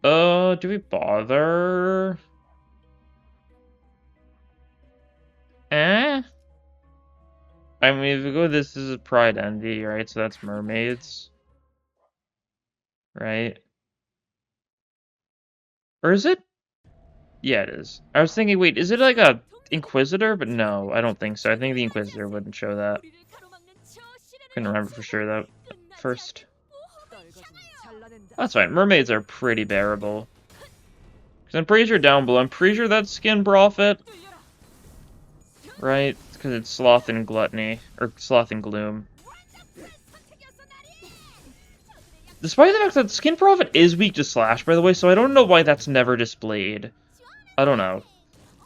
Well, do we bother? I mean, if we go, this is a Pride Envy, right? So that's mermaids. Right? Or is it? Yeah, it is. I was thinking, wait, is it like a Inquisitor? But no, I don't think so. I think the Inquisitor wouldn't show that. Couldn't remember for sure, though. First. That's fine. Mermaids are pretty bearable. Because I'm pretty sure down below, I'm pretty sure that's Skin Prophet. Right? Because it's Sloth and Gluttony. Or Sloth and Gloom. Despite the fact that Skin Prophet is weak to Slash, by the way, so I don't know why that's never displayed. I don't know.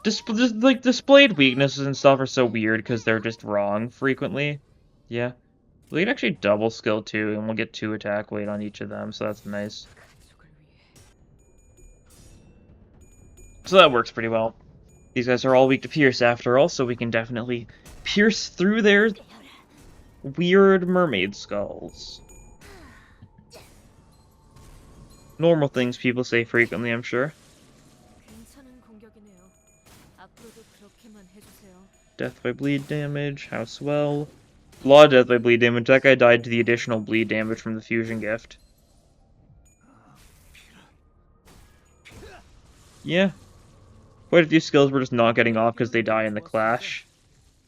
Displayed weaknesses and stuff are so weird because they're just wrong frequently. Yeah. We can actually double skill too, and we'll get 2 attack weight on each of them, so that's nice. So that works pretty well. These guys are all weak to Pierce after all, so we can definitely pierce through their weird mermaid skulls. Normal things people say frequently, I'm sure. Death by bleed damage, how swell. A lot of death by bleed damage. That guy died to the additional bleed damage from the fusion gift. Yeah. Quite a few skills we're just not getting off because they die in the clash.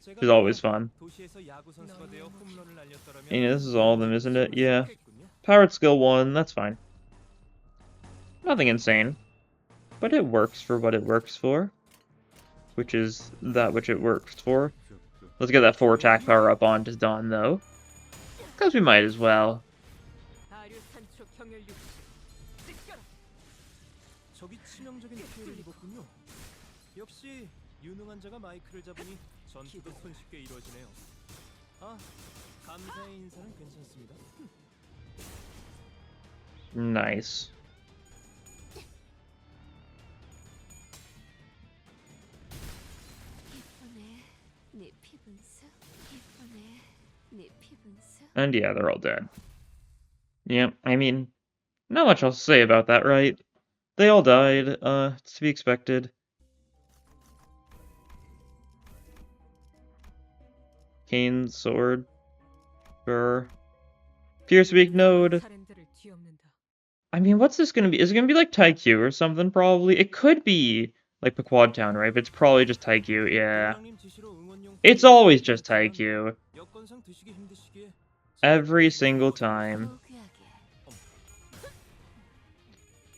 Which is always fun. And yeah, this is all of them, isn't it? Yeah. Powered skill 1, that's fine. Nothing insane. But it works for what it works for. Which is that which it works for. Let's get that 4 attack power up onto Dawn, though. Because we might as well. Nice. And yeah, they're all dead. Yeah, I mean, not much else to say about that, right? They all died, it's to be expected. Kane's sword. Sure. Pierce weak node. I mean, what's this gonna be? Is it gonna be like Taikyu or something, probably? It could be like Pequod Town, right? But it's probably just Taikyu, yeah. It's always just Taikyu. Every single time.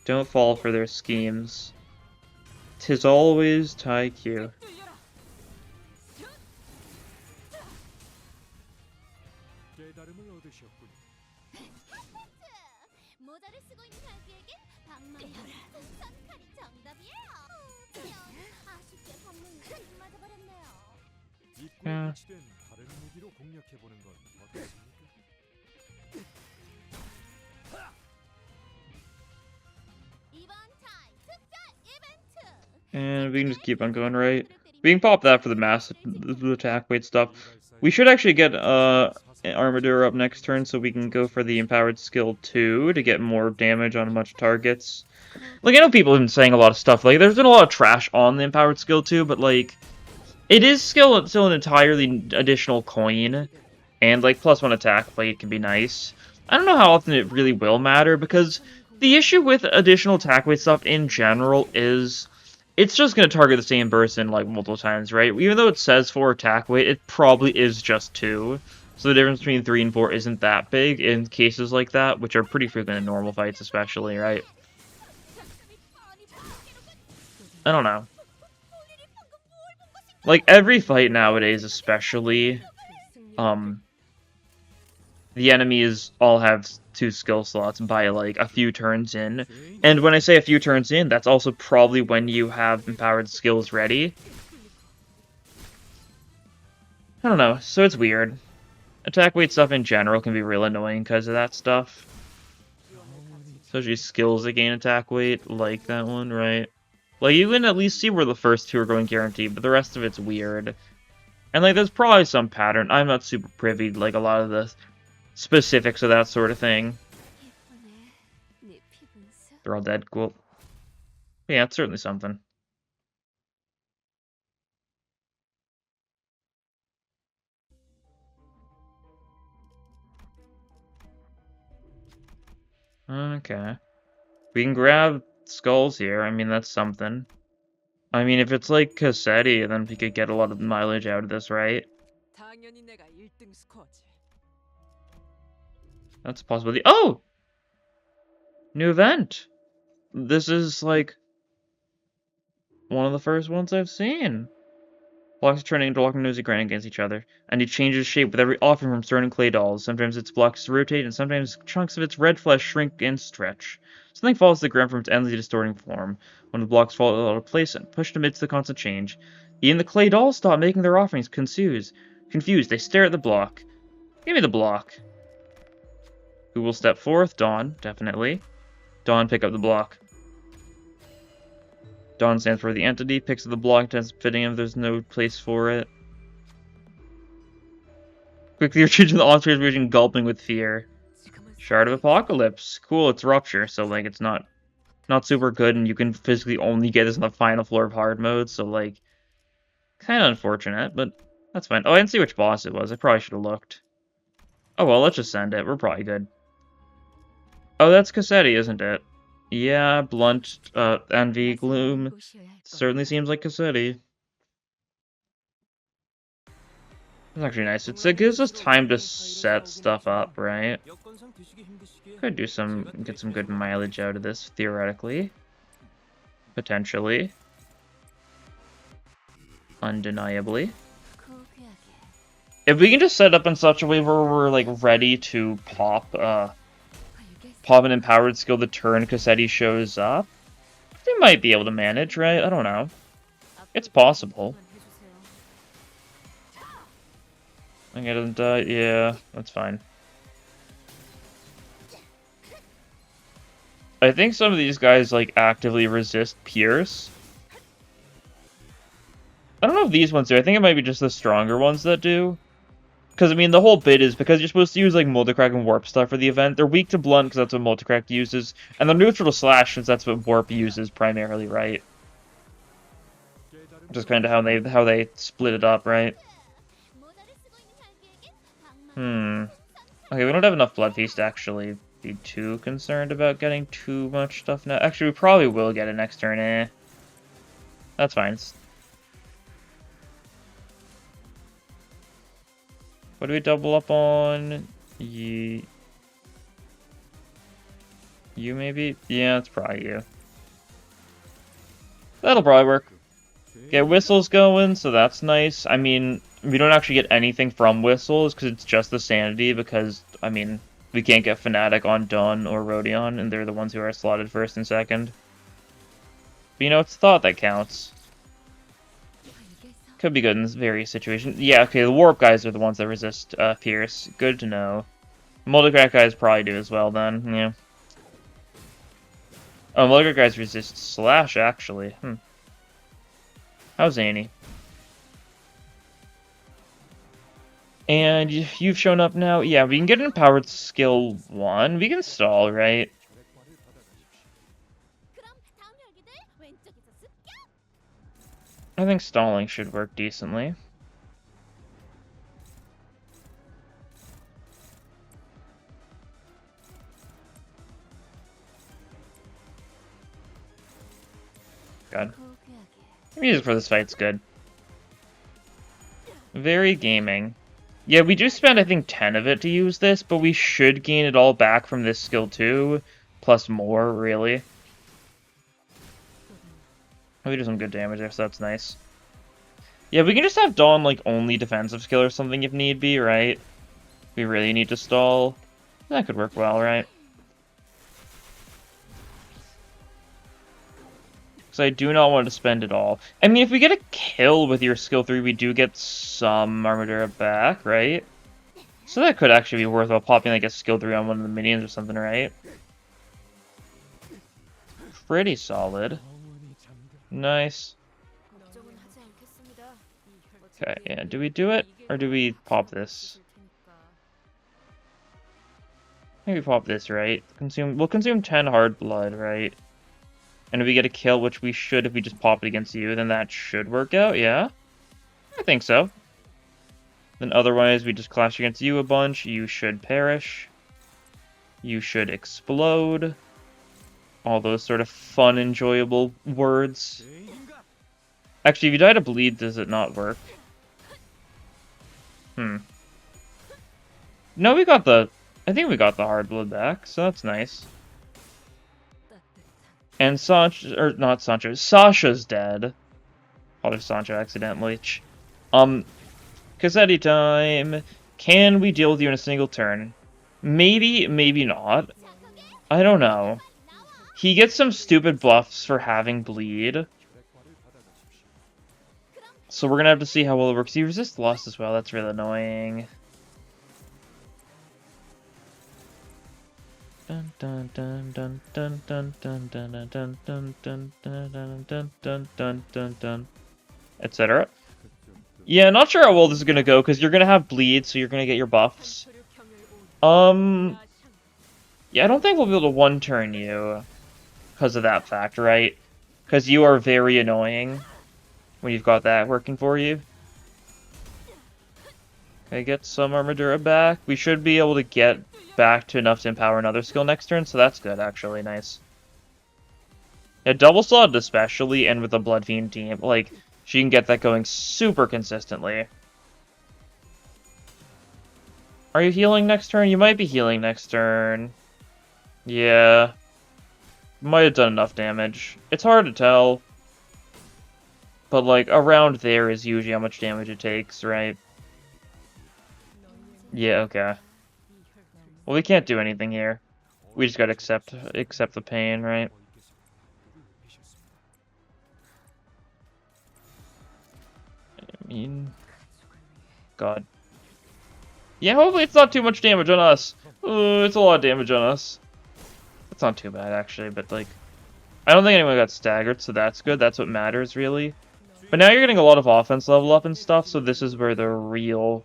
Don't fall for their schemes. 'Tis always Taikyu. Yeah. And we can just keep on going, right? We can pop that for the mass the attack weight stuff. We should actually get Armadur up next turn so we can go for the empowered skill 2 to get more damage on a bunch of targets. Like, I know people have been saying a lot of stuff. Like, there's been a lot of trash on the empowered skill 2, but like, it is still an entirely additional coin. And like +1 attack weight can be nice. I don't know how often it really will matter, because the issue with additional attack weight stuff in general is it's just going to target the same person like multiple times, right? Even though it says 4 attack weight, it probably is just 2. So the difference between 3 and 4 isn't that big in cases like that, which are pretty frequent in normal fights especially, right? I don't know. Like, every fight nowadays especially, the enemies all have 2 skill slots by, like, a few turns in. And when I say a few turns in, that's also probably when you have empowered skills ready. I don't know, so it's weird. Attack weight stuff in general can be real annoying because of that stuff. Especially skills that gain attack weight, like that one, right? Like, you can at least see where the first 2 are going guaranteed, but the rest of it's weird. And, like, there's probably some pattern. I'm not super privy to, like, a lot of the specifics of that sort of thing. They're all dead. Cool. Yeah, it's certainly something. Okay. We can grab skulls here. I mean, that's something. I mean, if it's like Quixote, then we could get a lot of mileage out of this, right? That's a possibility. Oh! New event! This is, like, one of the first ones I've seen. Blocks are turning into walking nose and grind against each other, and it changes shape with every offering from stone and clay dolls. Sometimes its blocks rotate, and sometimes chunks of its red flesh shrink and stretch. Something falls to the ground from its endlessly distorting form. When the blocks fall out of place and pushed amidst the constant change, even the clay dolls stop making their offerings. Confused, they stare at the block. Give me the block. Who will step forth? Dawn, definitely. Dawn, pick up the block. Dawn stands for the entity, picks up the block, tends fitting if there's no place for it. Quickly retreats in the on-screen region, gulping with fear. Shard of Apocalypse. Cool, it's Rupture, so, like, it's not super good, and you can physically only get this on the final floor of hard mode, so, like, kind of unfortunate, but that's fine. Oh, I didn't see which boss it was. I probably should have looked. Oh, well, let's just send it. We're probably good. Oh, that's Quixote, isn't it? Yeah, Blunt, Envy, Gloom. Certainly seems like Quixote. It's actually nice. It gives us time to set stuff up, right? Could get some good mileage out of this, theoretically. Potentially. Undeniably. If we can just set up in such a way where we're, like, ready to pop an empowered skill the turn Quixote shows up, we might be able to manage, right? I don't know. It's possible. I get it, yeah, that's fine. I think some of these guys, like, actively resist Pierce. I don't know if these ones do. I think it might be just the stronger ones that do. Because, I mean, the whole bit is because you're supposed to use, like, Multicrack and Warp stuff for the event. They're weak to Blunt because that's what Multicrack uses. And they're neutral to Slash since that's what Warp uses primarily, right? Just kind of how they split it up, right? Okay, we don't have enough Blood Feast to actually be too concerned about getting too much stuff now. Actually, we probably will get it next turn, That's fine. What do we double up on? You maybe? Yeah, it's probably you. That'll probably work. Get whistles going, so that's nice. I mean, we don't actually get anything from whistles because it's just the sanity because, I mean, we can't get Fnatic on Dawn or Rodion, and they're the ones who are slotted first and second. But you know, it's thought that counts. Could be good in various situations. Yeah, okay, the Warp guys are the ones that resist Pierce. Good to know. Multicrack guys probably do as well then, yeah. Oh, Multicrack guys resist Slash, actually. How zany. And you've shown up now. Yeah, we can get an Empowered Skill 1. We can stall, right? I think stalling should work decently. God. The music for this fight's good. Very gaming. Yeah, we do spend, I think, 10 of it to use this, but we should gain it all back from this skill too. Plus more, really. We do some good damage there, so that's nice. Yeah, we can just have Dawn, like, only defensive skill or something if need be, right? We really need to stall. That could work well, right? Because I do not want to spend it all. I mean, if we get a kill with your skill 3, we do get some Armadura back, right? So that could actually be worthwhile, popping like a skill 3 on one of the minions or something, right? Pretty solid. Nice. Okay, yeah, do we do it? Or do we pop this? Maybe pop this, right? We'll consume 10 hard blood, right? And if we get a kill, which we should if we just pop it against you, then that should work out, yeah? I think so. Then otherwise, we just clash against you a bunch. You should perish. You should explode. All those sort of fun, enjoyable words. Actually, if you die to bleed, does it not work? No, we got the... I think we got the hard blood back, so that's nice. And Sancho... Or, not Sancho. Sasha's dead. Called her Sancho accidentally. Quixote time. Can we deal with you in a single turn? Maybe, maybe not. I don't know. He gets some stupid buffs for having bleed. So we're gonna have to see how well it works. He resists loss as well, that's really annoying. Dun dun dun dun dun dun dun dun dun dun dun dun dun dun dun dun dun, etc. Yeah, not sure how well this is gonna go because you're gonna have bleed, so you're gonna get your buffs. Yeah, I don't think we'll be able to one-turn you because of that fact, right? Because you are very annoying when you've got that working for you. Okay, get some Armadura back. We should be able to get back to enough to empower another skill next turn, so that's good, actually. Nice. Yeah, double slotted especially, and with a Blood Fiend team, like, she can get that going super consistently. Are you healing next turn? You might be healing next turn. Yeah. Might have done enough damage. It's hard to tell. But, like, around there is usually how much damage it takes, right? Yeah, okay. Well, we can't do anything here. We just gotta accept the pain, right? I mean... God. Yeah, hopefully it's not too much damage on us. It's a lot of damage on us. That's not too bad, actually, but, like... I don't think anyone got staggered, so that's good. That's what matters, really. But now you're getting a lot of offense level up and stuff, so this is where the real...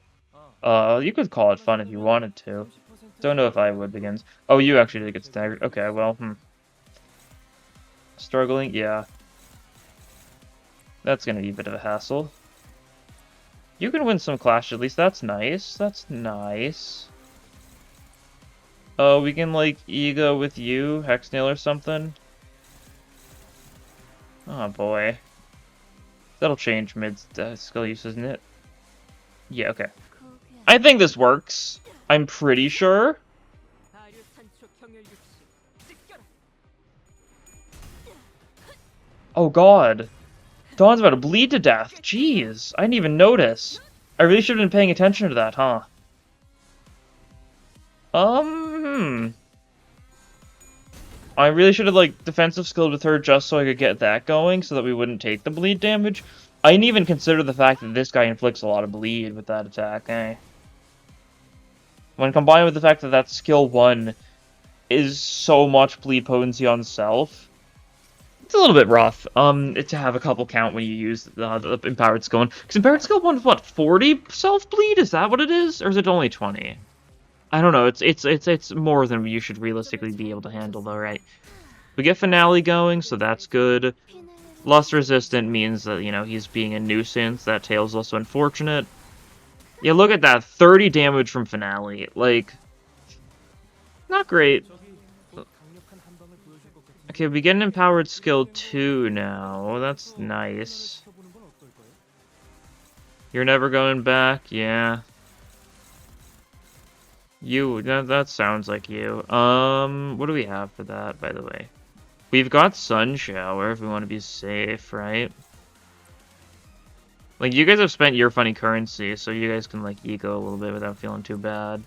you could call it fun if you wanted to. Don't know if I would begins. Oh, you actually did get staggered. Okay, well, Struggling? Yeah. That's gonna be a bit of a hassle. You can win some Clash at least. That's nice. That's nice. Oh, we can, like, Ego with you, Hexnail or something. Oh, boy. That'll change mid-skill use, isn't it? Yeah, okay. I think this works. I'm pretty sure. Oh god. Dawn's about to bleed to death. Jeez, I didn't even notice. I really should have been paying attention to that, huh? I really should have, like, defensive skilled with her just so I could get that going, so that we wouldn't take the bleed damage. I didn't even consider the fact that this guy inflicts a lot of bleed with that attack, eh? When combined with the fact that that skill 1 is so much bleed potency on self, it's a little bit rough, to have a couple count when you use the empowered skill 1. Because empowered skill 1 is what, 40 self-bleed? Is that what it is? Or is it only 20? I don't know, it's more than you should realistically be able to handle, though, right? We get Finale going, so that's good. Lust Resistant means that, you know, he's being a nuisance. That Tail's also unfortunate. Yeah, look at that, 30 damage from Finale. Like, not great. Okay, we get an Empowered Skill 2 now. That's nice. You're never going back? Yeah. You, that sounds like you. What do we have for that, by the way? We've got Sun Shower if we want to be safe, right? Like, you guys have spent your funny currency, so you guys can, like, eco a little bit without feeling too bad.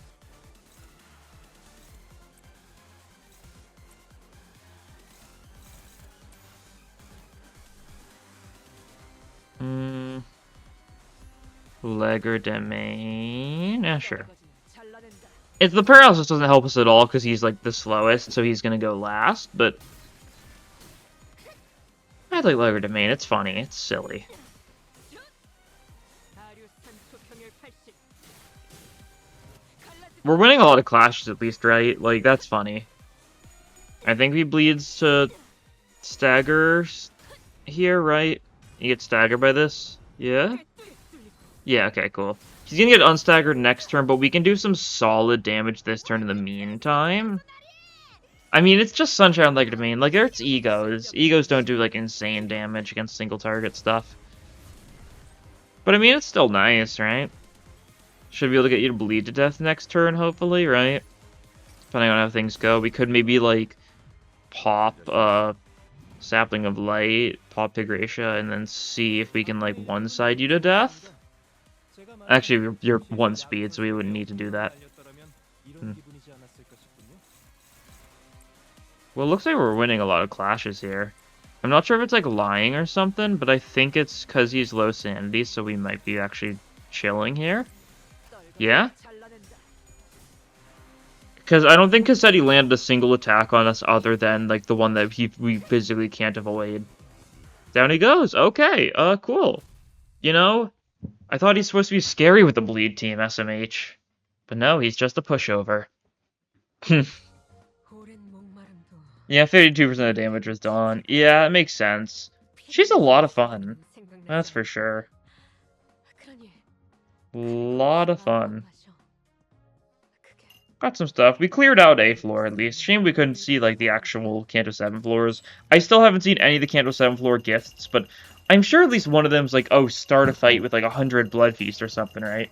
Legerdemain? Yeah, sure. It's the paralysis doesn't help us at all because he's like the slowest, so he's gonna go last, but I like Legerdemain, it's funny, it's silly. We're winning a lot of clashes at least, right? Like, that's funny. I think he bleeds to stagger here, right? You get staggered by this? Yeah? Yeah, okay, cool. He's gonna get unstaggered next turn, but we can do some solid damage this turn in the meantime. I mean, it's just Sunshine and Legerdemain. Like, it's egos. Egos don't do, like, insane damage against single target stuff. But, I mean, it's still nice, right? Should be able to get you to bleed to death next turn, hopefully, right? Depending on how things go. We could maybe, like, pop, Sapling of Light, pop Tigracia, and then see if we can, like, one-side you to death. Actually, you're one speed, so we wouldn't need to do that. Well, it looks like we're winning a lot of clashes here. I'm not sure if it's like lying or something, but I think it's because he's low sanity, so we might be actually chilling here. Yeah? Because I don't think Quixote landed a single attack on us other than like the one that we physically can't avoid. Down he goes. Okay, cool. You know, I thought he's supposed to be scary with the bleed team, SMH. But no, he's just a pushover. Yeah, 52% of damage was Dawn. Yeah, it makes sense. She's a lot of fun. That's for sure. Lot of fun. Got some stuff. We cleared out a floor, at least. Shame we couldn't see, like, the actual Kanto 7 floors. I still haven't seen any of the Kanto 7 floor gifts, but I'm sure at least one of them's like, oh, start a fight with, like, 100 Blood Feast or something, right?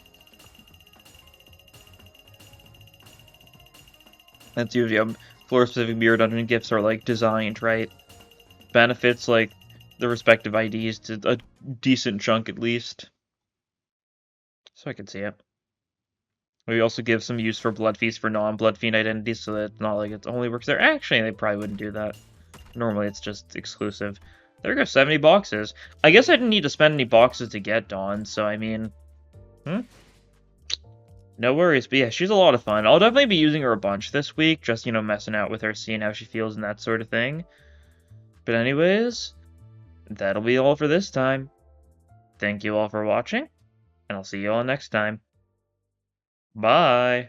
That's usually how floor-specific Mirror Dungeon gifts are, like, designed, right? Benefits, like, the respective IDs to a decent chunk, at least. So I can see it. We also give some use for Blood Feast for non-Blood Fiend identities, so that it's not like it only works there. Actually, they probably wouldn't do that. Normally, it's just exclusive. There we go, 70 boxes. I guess I didn't need to spend any boxes to get Dawn, so I mean... No worries, but yeah, she's a lot of fun. I'll definitely be using her a bunch this week, just, you know, messing out with her, seeing how she feels and that sort of thing. But anyways, that'll be all for this time. Thank you all for watching, and I'll see you all next time. Bye!